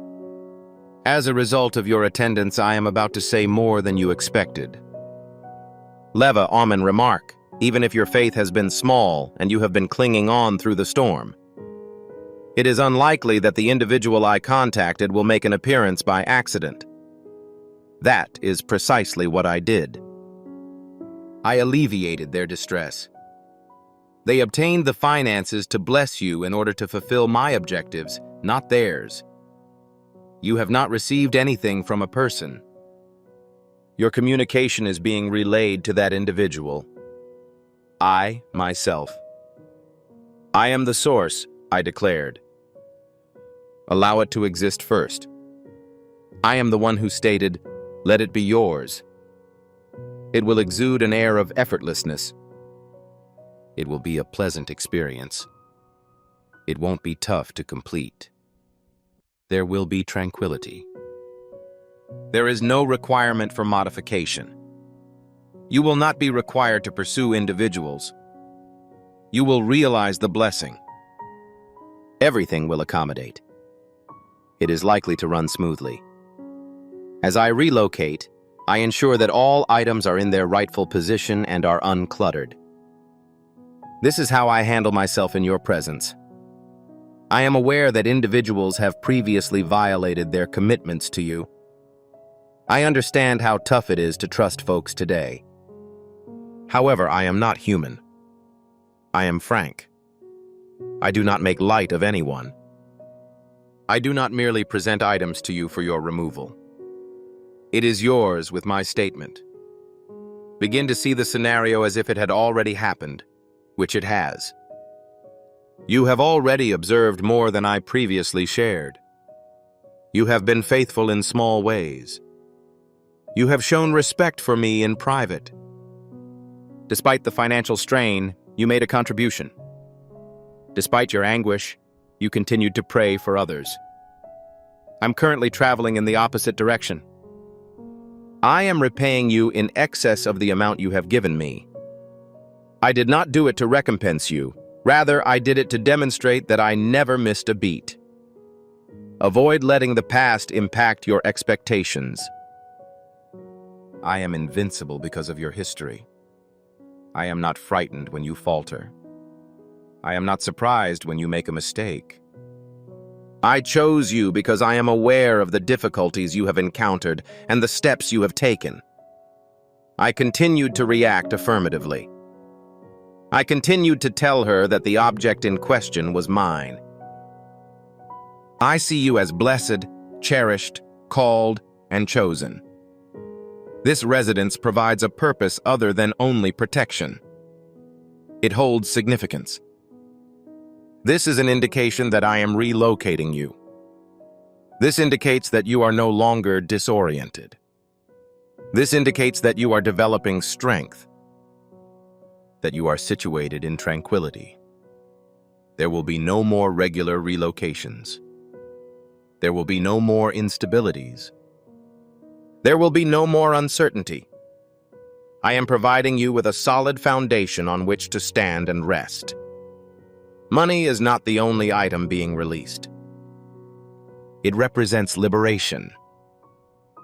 As a result of your attendance, I am about to say more than you expected. Leva Amen remark, even if your faith has been small and you have been clinging on through the storm. It is unlikely that the individual I contacted will make an appearance by accident. That is precisely what I did. I alleviated their distress. They obtained the finances to bless you in order to fulfill my objectives, not theirs. You have not received anything from a person. Your communication is being relayed to that individual. I, myself. I am the source, I declared. Allow it to exist first. I am the one who stated, let it be yours. It will exude an air of effortlessness. It will be a pleasant experience. It won't be tough to complete. There will be tranquility. There is no requirement for modification. You will not be required to pursue individuals. You will realize the blessing. Everything will accommodate. It is likely to run smoothly. As I relocate, I ensure that all items are in their rightful position and are uncluttered. This is how I handle myself in your presence. I am aware that individuals have previously violated their commitments to you. I understand how tough it is to trust folks today. However, I am not human. I am frank. I do not make light of anyone. I do not merely present items to you for your removal. It is yours with my statement. Begin to see the scenario as if it had already happened, which it has. You have already observed more than I previously shared. You have been faithful in small ways. You have shown respect for me in private. Despite the financial strain, you made a contribution. Despite your anguish, you continued to pray for others. I'm currently traveling in the opposite direction. I am repaying you in excess of the amount you have given me. I did not do it to recompense you. Rather, I did it to demonstrate that I never missed a beat. Avoid letting the past impact your expectations. I am invincible because of your history. I am not frightened when you falter. I am not surprised when you make a mistake. I chose you because I am aware of the difficulties you have encountered and the steps you have taken. I continued to react affirmatively. I continued to tell her that the object in question was mine. I see you as blessed, cherished, called, and chosen. This residence provides a purpose other than only protection. It holds significance. This is an indication that I am relocating you. This indicates that you are no longer disoriented. This indicates that you are developing strength, that you are situated in tranquility. There will be no more regular relocations. There will be no more instabilities. There will be no more uncertainty. I am providing you with a solid foundation on which to stand and rest. Money is not the only item being released. It represents liberation,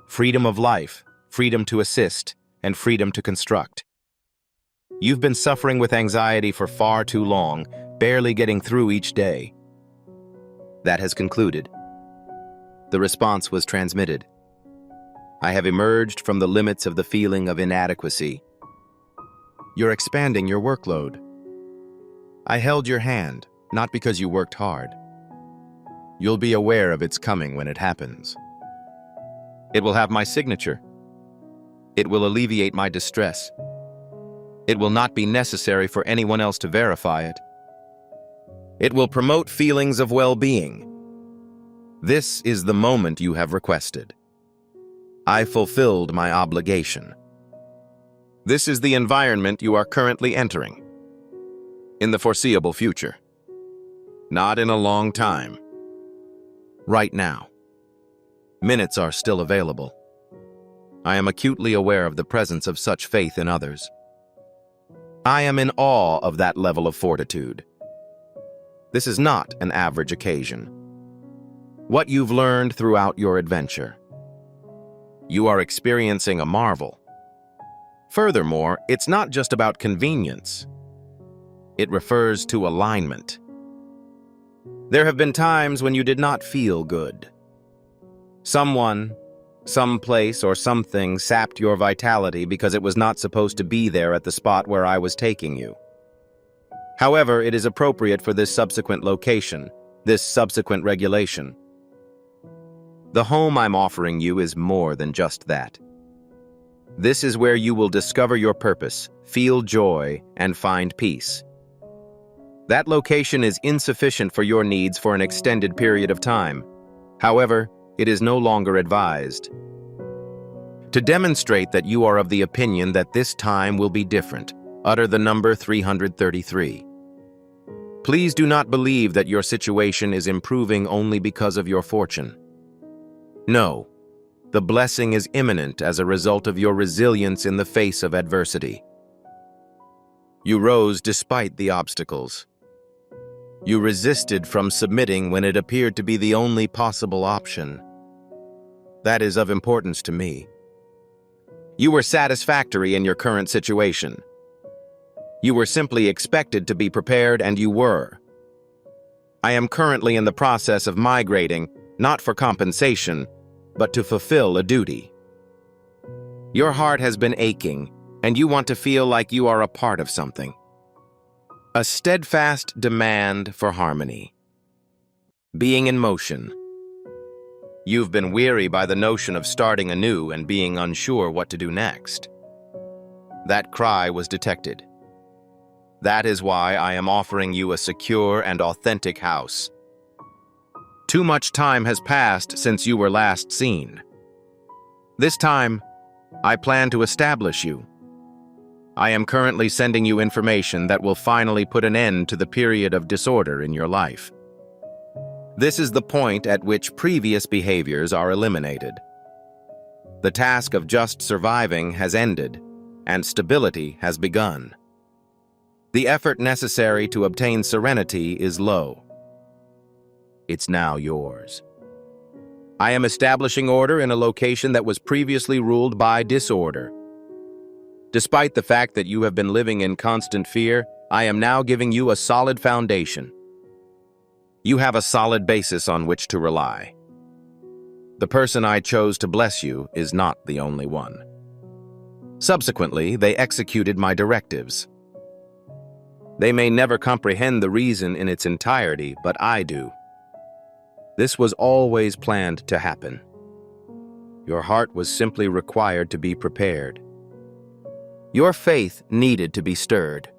freedom of life, freedom to assist, and freedom to construct. You've been suffering with anxiety for far too long, barely getting through each day. That has concluded. The response was transmitted. I have emerged from the limits of the feeling of inadequacy. You're expanding your workload. I held your hand, not because you worked hard. You'll be aware of its coming when it happens. It will have my signature. It will alleviate my distress. It will not be necessary for anyone else to verify it. It will promote feelings of well-being. This is the moment you have requested. I fulfilled my obligation. This is the environment you are currently entering. In the foreseeable future. Not in a long time. Right now. Minutes are still available. I am acutely aware of the presence of such faith in others. I am in awe of that level of fortitude. This is not an average occasion. What you've learned throughout your adventure. You are experiencing a marvel. Furthermore, it's not just about convenience. It refers to alignment. There have been times when you did not feel good. Someone, some place, or something sapped your vitality because it was not supposed to be there at the spot where I was taking you. However, it is appropriate for this subsequent location, this subsequent regulation. The home I'm offering you is more than just that. This is where you will discover your purpose, feel joy, and find peace. That location is insufficient for your needs for an extended period of time. However, it is no longer advised. To demonstrate that you are of the opinion that this time will be different, utter the number 333. Please do not believe that your situation is improving only because of your fortune. No, the blessing is imminent as a result of your resilience in the face of adversity. You rose despite the obstacles. You resisted from submitting when it appeared to be the only possible option. That is of importance to me. You were satisfactory in your current situation. You were simply expected to be prepared, and you were. I am currently in the process of migrating, not for compensation, but to fulfill a duty. Your heart has been aching, and you want to feel like you are a part of something. A steadfast demand for harmony. Being in motion. You've been weary by the notion of starting anew and being unsure what to do next. That cry was detected. That is why I am offering you a secure and authentic house. Too much time has passed since you were last seen. This time, I plan to establish you. I am currently sending you information that will finally put an end to the period of disorder in your life. This is the point at which previous behaviors are eliminated. The task of just surviving has ended, and stability has begun. The effort necessary to obtain serenity is low. It's now yours. I am establishing order in a location that was previously ruled by disorder. Despite the fact that you have been living in constant fear, I am now giving you a solid foundation. You have a solid basis on which to rely. The person I chose to bless you is not the only one. Subsequently, they executed my directives. They may never comprehend the reason in its entirety, but I do. This was always planned to happen. Your heart was simply required to be prepared. Your faith needed to be stirred.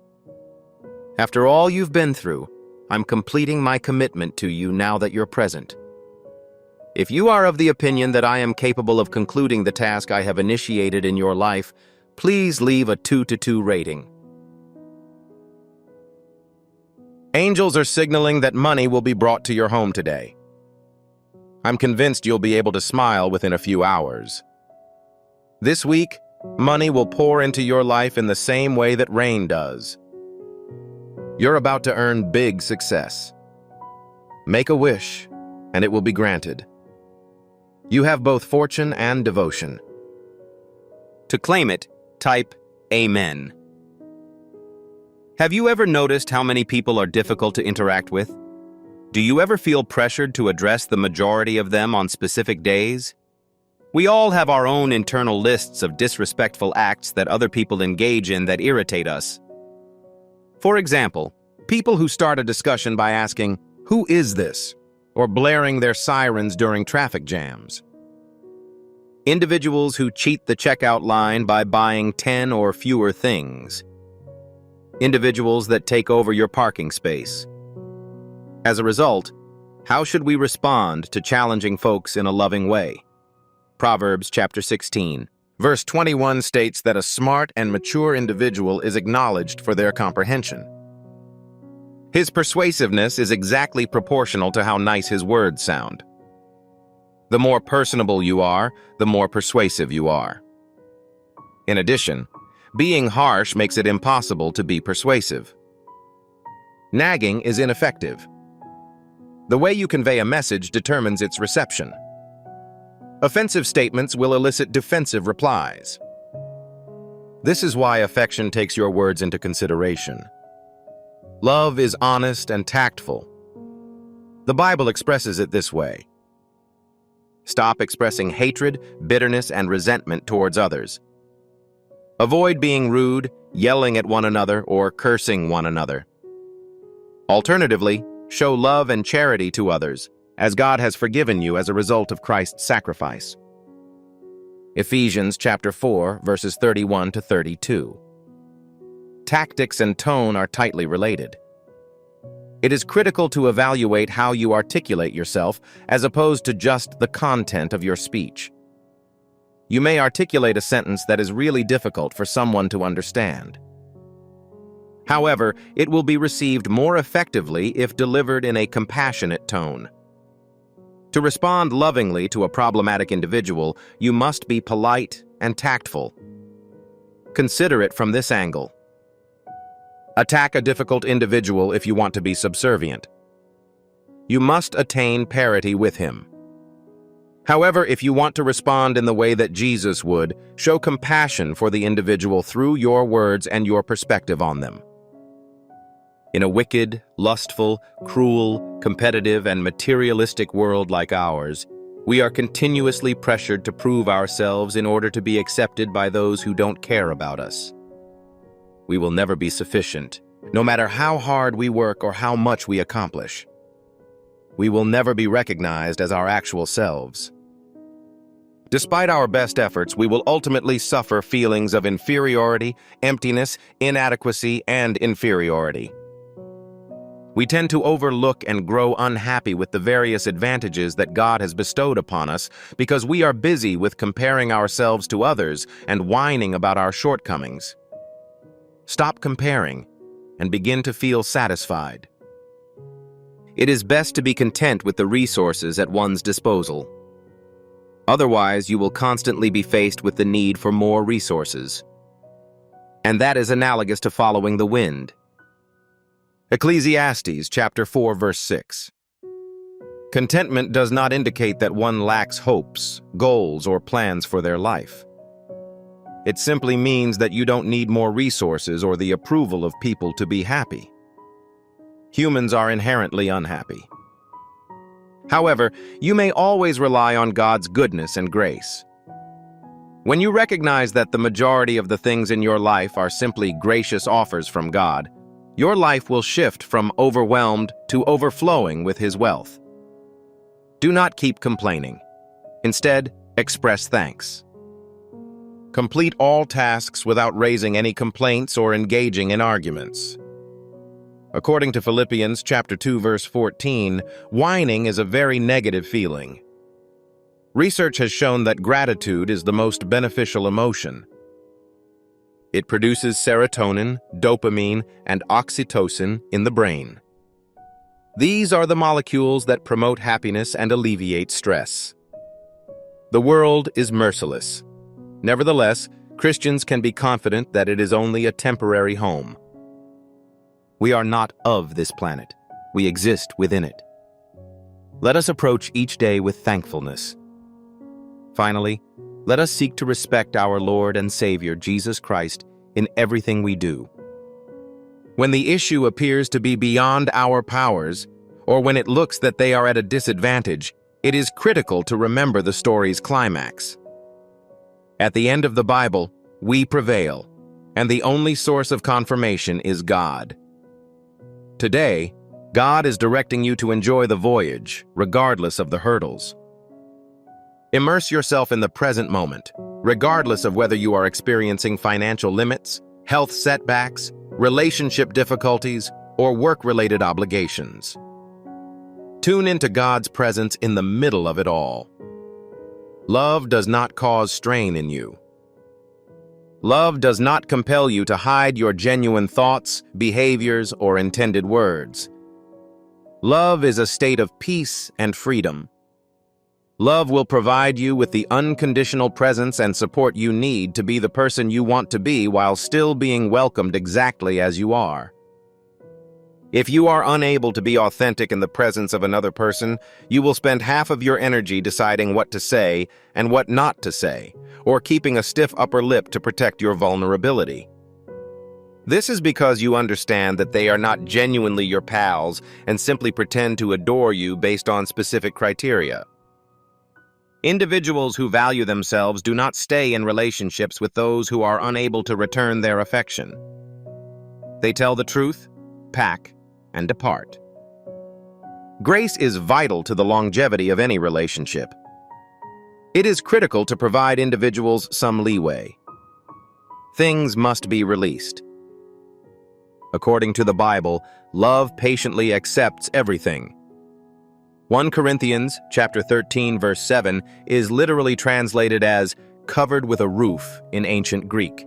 After all you've been through, I'm completing my commitment to you now that you're present. If you are of the opinion that I am capable of concluding the task I have initiated in your life, please leave a 2-to-2 rating. Angels are signaling that money will be brought to your home today. I'm convinced you'll be able to smile within a few hours. This week, money will pour into your life in the same way that rain does. You're about to earn big success. Make a wish, and it will be granted. You have both fortune and devotion. To claim it, type Amen. Have you ever noticed how many people are difficult to interact with? Do you ever feel pressured to address the majority of them on specific days? We all have our own internal lists of disrespectful acts that other people engage in that irritate us. For example, people who start a discussion by asking, "Who is this?" or blaring their sirens during traffic jams. Individuals who cheat the checkout line by buying 10 or fewer things. Individuals that take over your parking space. As a result, how should we respond to challenging folks in a loving way? Proverbs chapter 16, verse 21 states that a smart and mature individual is acknowledged for their comprehension. His persuasiveness is exactly proportional to how nice his words sound. The more personable you are, the more persuasive you are. In addition, being harsh makes it impossible to be persuasive. Nagging is ineffective. The way you convey a message determines its reception. Offensive statements will elicit defensive replies. This is why affection takes your words into consideration. Love is honest and tactful. The Bible expresses it this way. Stop expressing hatred, bitterness, and resentment towards others. Avoid being rude, yelling at one another, or cursing one another. Alternatively, show love and charity to others, as God has forgiven you as a result of Christ's sacrifice. Ephesians chapter 4, verses 31 to 32. Tactics and tone are tightly related. It is critical to evaluate how you articulate yourself as opposed to just the content of your speech. You may articulate a sentence that is really difficult for someone to understand. However, it will be received more effectively if delivered in a compassionate tone. To respond lovingly to a problematic individual, you must be polite and tactful. Consider it from this angle. Attack a difficult individual if you want to be subservient. You must attain parity with him. However, if you want to respond in the way that Jesus would, show compassion for the individual through your words and your perspective on them. In a wicked, lustful, cruel, competitive, and materialistic world like ours, we are continuously pressured to prove ourselves in order to be accepted by those who don't care about us. We will never be sufficient, no matter how hard we work or how much we accomplish. We will never be recognized as our actual selves. Despite our best efforts, we will ultimately suffer feelings of inferiority, emptiness, inadequacy, and inferiority. We tend to overlook and grow unhappy with the various advantages that God has bestowed upon us because we are busy with comparing ourselves to others and whining about our shortcomings. stop comparing, and begin to feel satisfied. It is best to be content with the resources at one's disposal. Otherwise, you will constantly be faced with the need for more resources. And that is analogous to following the wind. Ecclesiastes chapter 4, verse 6. Contentment does not indicate that one lacks hopes, goals, or plans for their life. It simply means that you don't need more resources or the approval of people to be happy. Humans are inherently unhappy. However, you may always rely on God's goodness and grace. When you recognize that the majority of the things in your life are simply gracious offers from God, your life will shift from overwhelmed to overflowing with His wealth. Do not keep complaining. Instead, express thanks. Complete all tasks without raising any complaints or engaging in arguments. According to Philippians chapter 2, verse 14, whining is a very negative feeling. Research has shown that gratitude is the most beneficial emotion. It produces serotonin, dopamine, and oxytocin in the brain. These are the molecules that promote happiness and alleviate stress. The world is merciless. Nevertheless, Christians can be confident that it is only a temporary home. We are not of this planet. We exist within it. Let us approach each day with thankfulness. Finally, let us seek to respect our Lord and Savior, Jesus Christ, in everything we do. When the issue appears to be beyond our powers, or when it looks that they are at a disadvantage, it is critical to remember the story's climax. At the end of the Bible, we prevail, and the only source of confirmation is God. Today, God is directing you to enjoy the voyage, regardless of the hurdles. Immerse yourself in the present moment, regardless of whether you are experiencing financial limits, health setbacks, relationship difficulties, or work-related obligations. Tune into God's presence in the middle of it all. Love does not cause strain in you. Love does not compel you to hide your genuine thoughts, behaviors, or intended words. Love is a state of peace and freedom. Love will provide you with the unconditional presence and support you need to be the person you want to be while still being welcomed exactly as you are. If you are unable to be authentic in the presence of another person, you will spend half of your energy deciding what to say and what not to say, or keeping a stiff upper lip to protect your vulnerability. This is because you understand that they are not genuinely your pals and simply pretend to adore you based on specific criteria. Individuals who value themselves do not stay in relationships with those who are unable to return their affection. They tell the truth, pack, and depart. Grace is vital to the longevity of any relationship. It is critical to provide individuals some leeway. Things must be released. According to the Bible, love patiently accepts everything. 1 Corinthians chapter 13, verse 7 is literally translated as covered with a roof in ancient Greek.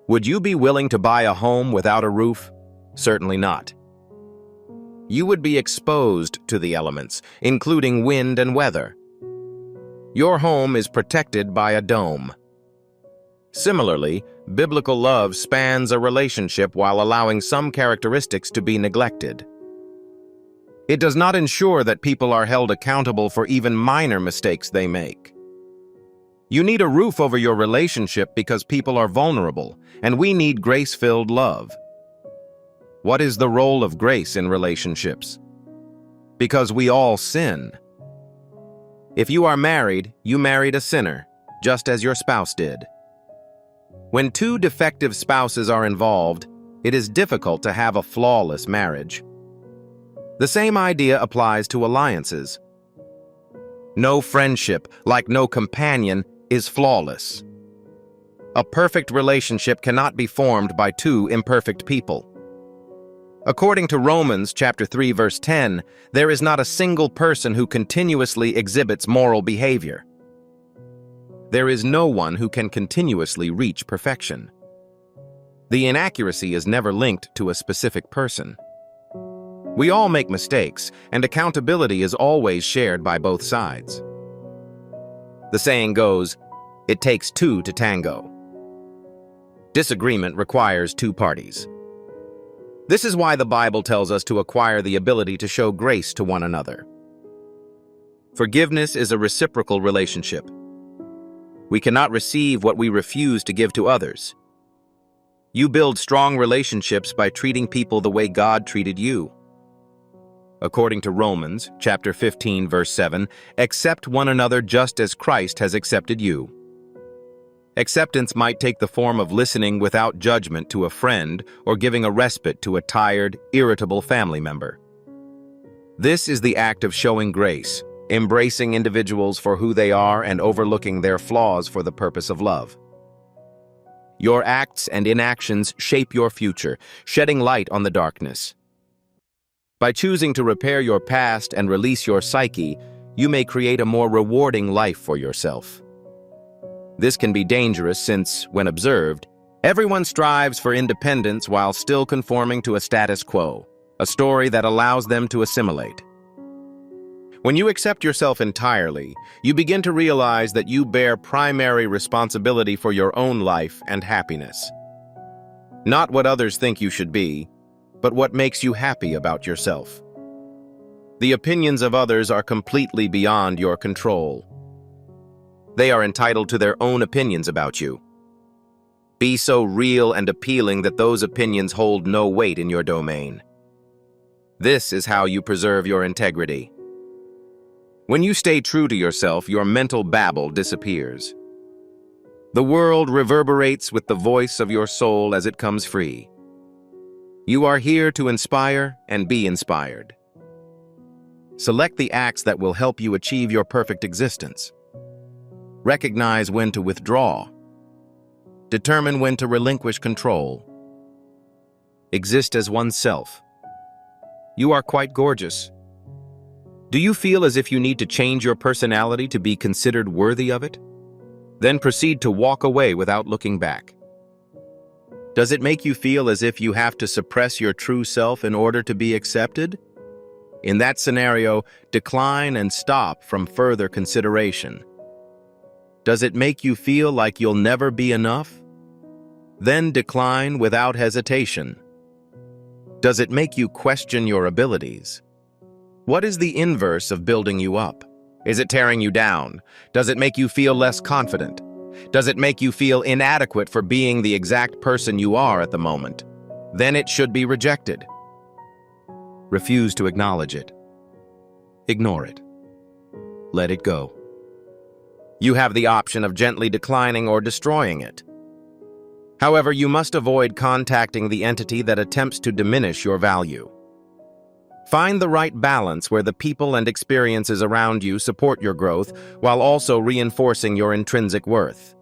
Would you be willing to buy a home without a roof? Certainly not. You would be exposed to the elements, including wind and weather. Your home is protected by a dome. Similarly, biblical love spans a relationship while allowing some characteristics to be neglected. It does not ensure that people are held accountable for even minor mistakes they make. You need a roof over your relationship because people are vulnerable, and we need grace-filled love. What is the role of grace in relationships? Because we all sin. If you are married, you married a sinner, just as your spouse did. When two defective spouses are involved, it is difficult to have a flawless marriage. The same idea applies to alliances. No friendship, like no companion, is flawless. A perfect relationship cannot be formed by two imperfect people. According to Romans chapter 3, verse 10, there is not a single person who continuously exhibits moral behavior. There is no one who can continuously reach perfection. The inaccuracy is never linked to a specific person. We all make mistakes, and accountability is always shared by both sides. The saying goes, "It takes two to tango." Disagreement requires two parties. This is why the Bible tells us to acquire the ability to show grace to one another. Forgiveness is a reciprocal relationship. We cannot receive what we refuse to give to others. You build strong relationships by treating people the way God treated you. According to Romans, chapter 15, verse 7, accept one another just as Christ has accepted you. Acceptance might take the form of listening without judgment to a friend or giving a respite to a tired, irritable family member. This is the act of showing grace, embracing individuals for who they are and overlooking their flaws for the purpose of love. Your acts and inactions shape your future, shedding light on the darkness. By choosing to repair your past and release your psyche, you may create a more rewarding life for yourself. This can be dangerous since, when observed, everyone strives for independence while still conforming to a status quo, a story that allows them to assimilate. When you accept yourself entirely, you begin to realize that you bear primary responsibility for your own life and happiness. Not what others think you should be, but what makes you happy about yourself. The opinions of others are completely beyond your control. They are entitled to their own opinions about you. Be so real and appealing that those opinions hold no weight in your domain. This is how you preserve your integrity. When you stay true to yourself, your mental babble disappears. The world reverberates with the voice of your soul as it comes free. You are here to inspire and be inspired. Select the acts that will help you achieve your perfect existence. Recognize when to withdraw. Determine when to relinquish control. Exist as oneself. You are quite gorgeous. Do you feel as if you need to change your personality to be considered worthy of it? Then proceed to walk away without looking back. Does it make you feel as if you have to suppress your true self in order to be accepted? In that scenario, decline and stop from further consideration. Does it make you feel like you'll never be enough? Then decline without hesitation. Does it make you question your abilities? What is the inverse of building you up? Is it tearing you down? Does it make you feel less confident? Does it make you feel inadequate for being the exact person you are at the moment? Then it should be rejected. Refuse to acknowledge it. Ignore it. Let it go. You have the option of gently declining or destroying it. However, you must avoid contacting the entity that attempts to diminish your value. Find the right balance where the people and experiences around you support your growth while also reinforcing your intrinsic worth.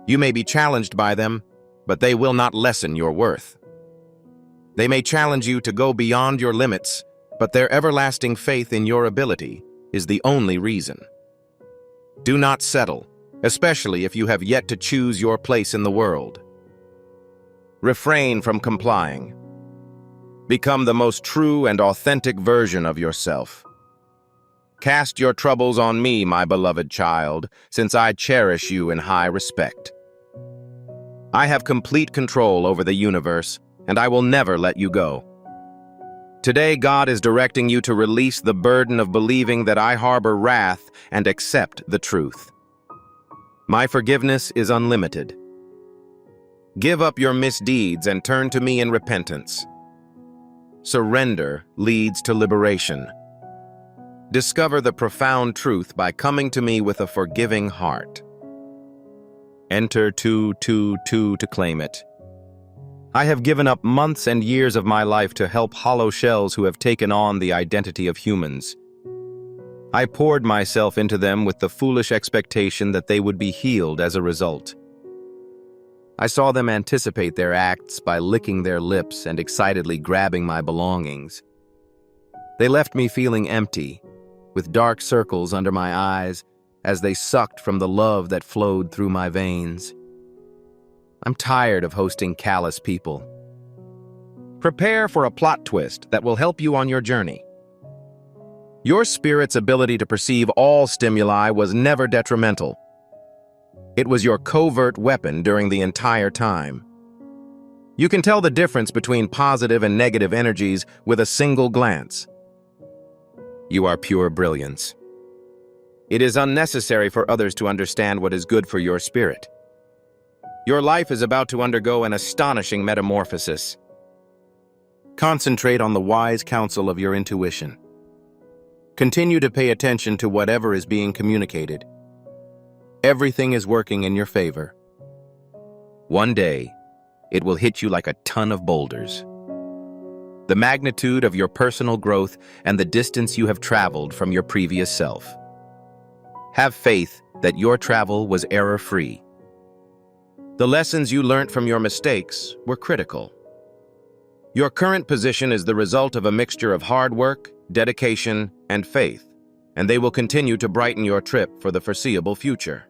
You may be challenged by them, but they will not lessen your worth. They may challenge you to go beyond your limits, but their everlasting faith in your ability is the only reason. Do not settle, especially if you have yet to choose your place in the world. Refrain from complying. Become the most true and authentic version of yourself. Cast your troubles on me, my beloved child, since I cherish you in high respect. I have complete control over the universe, and I will never let you go. Today, God is directing you to release the burden of believing that I harbor wrath and accept the truth. My forgiveness is unlimited. Give up your misdeeds and turn to me in repentance. Surrender leads to liberation. Discover the profound truth by coming to me with a forgiving heart. Enter 222 to claim it. I have given up months and years of my life to help hollow shells who have taken on the identity of humans. I poured myself into them with the foolish expectation that they would be healed as a result. I saw them anticipate their acts by licking their lips and excitedly grabbing my belongings. They left me feeling empty, with dark circles under my eyes as they sucked from the love that flowed through my veins. I'm tired of hosting callous people. Prepare for a plot twist that will help you on your journey. Your spirit's ability to perceive all stimuli was never detrimental. It was your covert weapon during the entire time. You can tell the difference between positive and negative energies with a single glance. You are pure brilliance. It is unnecessary for others to understand what is good for your spirit. Your life is about to undergo an astonishing metamorphosis. Concentrate on the wise counsel of your intuition. Continue to pay attention to whatever is being communicated. Everything is working in your favor. One day, it will hit you like a ton of boulders. The magnitude of your personal growth and the distance you have traveled from your previous self. Have faith that your travel was error-free. The lessons you learned from your mistakes were critical. Your current position is the result of a mixture of hard work, dedication, and faith, and they will continue to brighten your trip for the foreseeable future.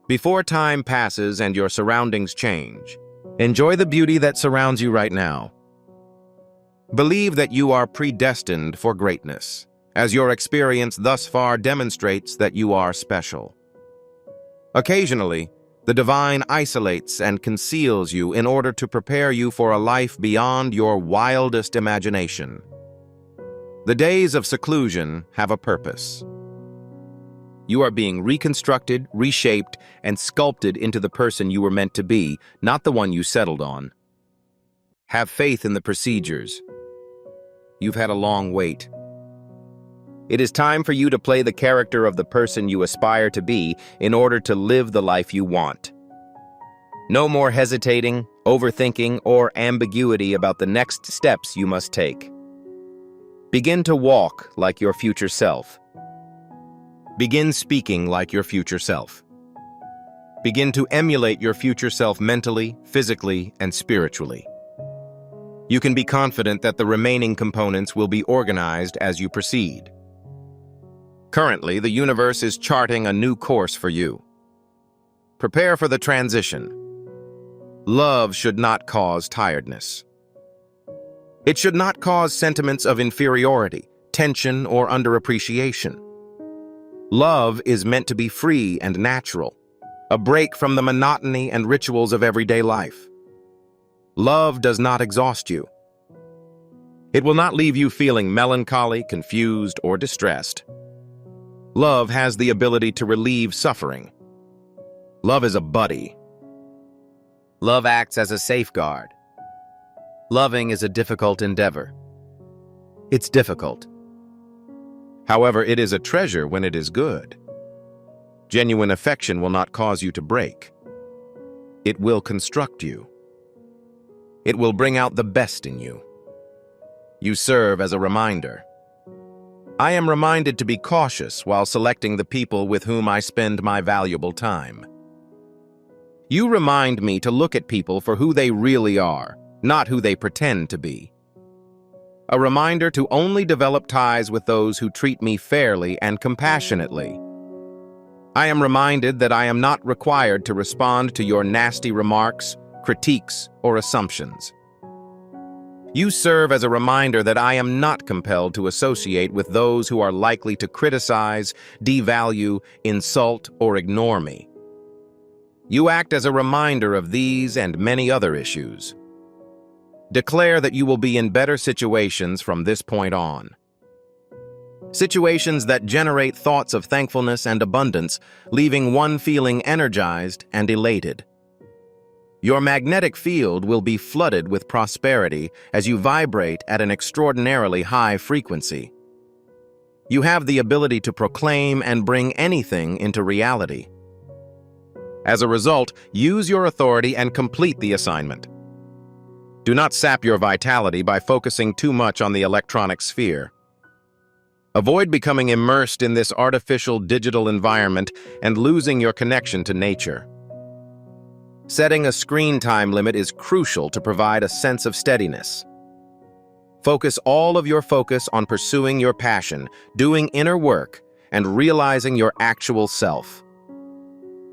Before time passes and your surroundings change, enjoy the beauty that surrounds you right now. Believe that you are predestined for greatness, as your experience thus far demonstrates that you are special. Occasionally, the divine isolates and conceals you in order to prepare you for a life beyond your wildest imagination. The days of seclusion have a purpose. You are being reconstructed, reshaped, and sculpted into the person you were meant to be, not the one you settled on. Have faith in the procedures. You've had a long wait. It is time for you to play the character of the person you aspire to be in order to live the life you want. No more hesitating, overthinking, or ambiguity about the next steps you must take. Begin to walk like your future self. Begin speaking like your future self. Begin to emulate your future self mentally, physically, and spiritually. You can be confident that the remaining components will be organized as you proceed. Currently, the universe is charting a new course for you. Prepare for the transition. Love should not cause tiredness. It should not cause sentiments of inferiority, tension, or underappreciation. Love is meant to be free and natural, a break from the monotony and rituals of everyday life. Love does not exhaust you. It will not leave you feeling melancholy, confused, or distressed. Love has the ability to relieve suffering. Love is a buddy. Love acts as a safeguard. Loving is a difficult endeavor. It's difficult. However, it is a treasure when it is good. Genuine affection will not cause you to break. It will construct you. It will bring out the best in you. You serve as a reminder. I am reminded to be cautious while selecting the people with whom I spend my valuable time. You remind me to look at people for who they really are, not who they pretend to be. A reminder to only develop ties with those who treat me fairly and compassionately. I am reminded that I am not required to respond to your nasty remarks, critiques, or assumptions. You serve as a reminder that I am not compelled to associate with those who are likely to criticize, devalue, insult, or ignore me. You act as a reminder of these and many other issues. Declare that you will be in better situations from this point on. Situations that generate thoughts of thankfulness and abundance, leaving one feeling energized and elated. Your magnetic field will be flooded with prosperity as you vibrate at an extraordinarily high frequency. You have the ability to proclaim and bring anything into reality. As a result, use your authority and complete the assignment. Do not sap your vitality by focusing too much on the electronic sphere. Avoid becoming immersed in this artificial digital environment and losing your connection to nature. Setting a screen time limit is crucial to provide a sense of steadiness. Focus all of your focus on pursuing your passion, doing inner work, and realizing your actual self.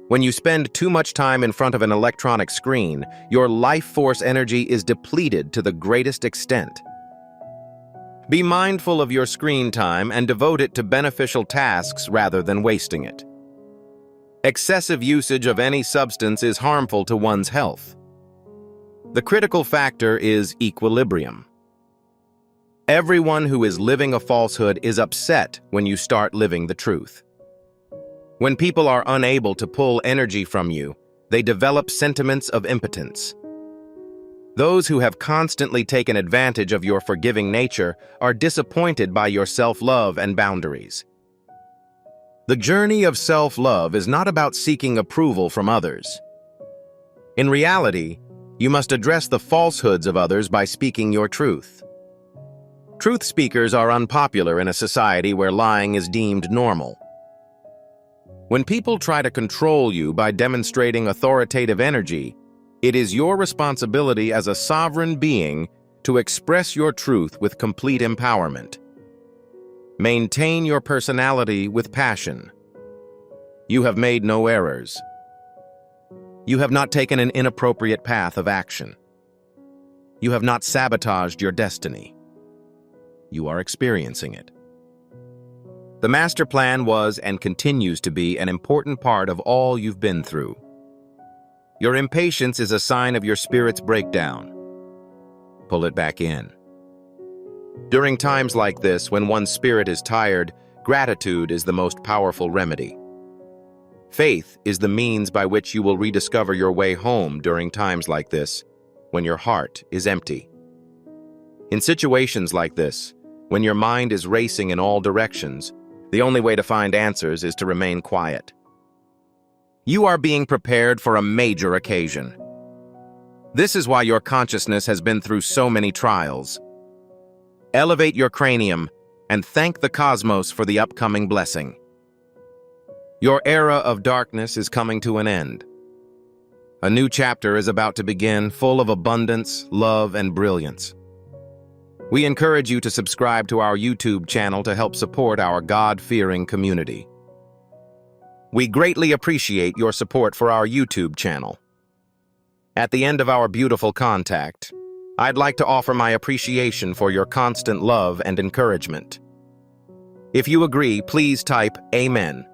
When you spend too much time in front of an electronic screen, your life force energy is depleted to the greatest extent. Be mindful of your screen time and devote it to beneficial tasks rather than wasting it. Excessive usage of any substance is harmful to one's health. The critical factor is equilibrium. Everyone who is living a falsehood is upset when you start living the truth. When people are unable to pull energy from you, they develop sentiments of impotence. Those who have constantly taken advantage of your forgiving nature are disappointed by your self-love and boundaries. The journey of self-love is not about seeking approval from others. In reality, you must address the falsehoods of others by speaking your truth. Truth speakers are unpopular in a society where lying is deemed normal. When people try to control you by demonstrating authoritative energy, it is your responsibility as a sovereign being to express your truth with complete empowerment. Maintain your personality with passion. You have made no errors. You have not taken an inappropriate path of action. You have not sabotaged your destiny. You are experiencing it. The master plan was and continues to be an important part of all you've been through. Your impatience is a sign of your spirit's breakdown. Pull it back in. During times like this, when one's spirit is tired, gratitude is the most powerful remedy. Faith is the means by which you will rediscover your way home during times like this, when your heart is empty. In situations like this, when your mind is racing in all directions, the only way to find answers is to remain quiet. You are being prepared for a major occasion. This is why your consciousness has been through so many trials. Elevate your cranium and thank the cosmos for the upcoming blessing. Your era of darkness is coming to an end. A new chapter is about to begin, full of abundance, love, and brilliance. We encourage you to subscribe to our YouTube channel to help support our God-fearing community. We greatly appreciate your support for our YouTube channel. At the end of our beautiful contact, I'd like to offer my appreciation for your constant love and encouragement. If you agree, please type Amen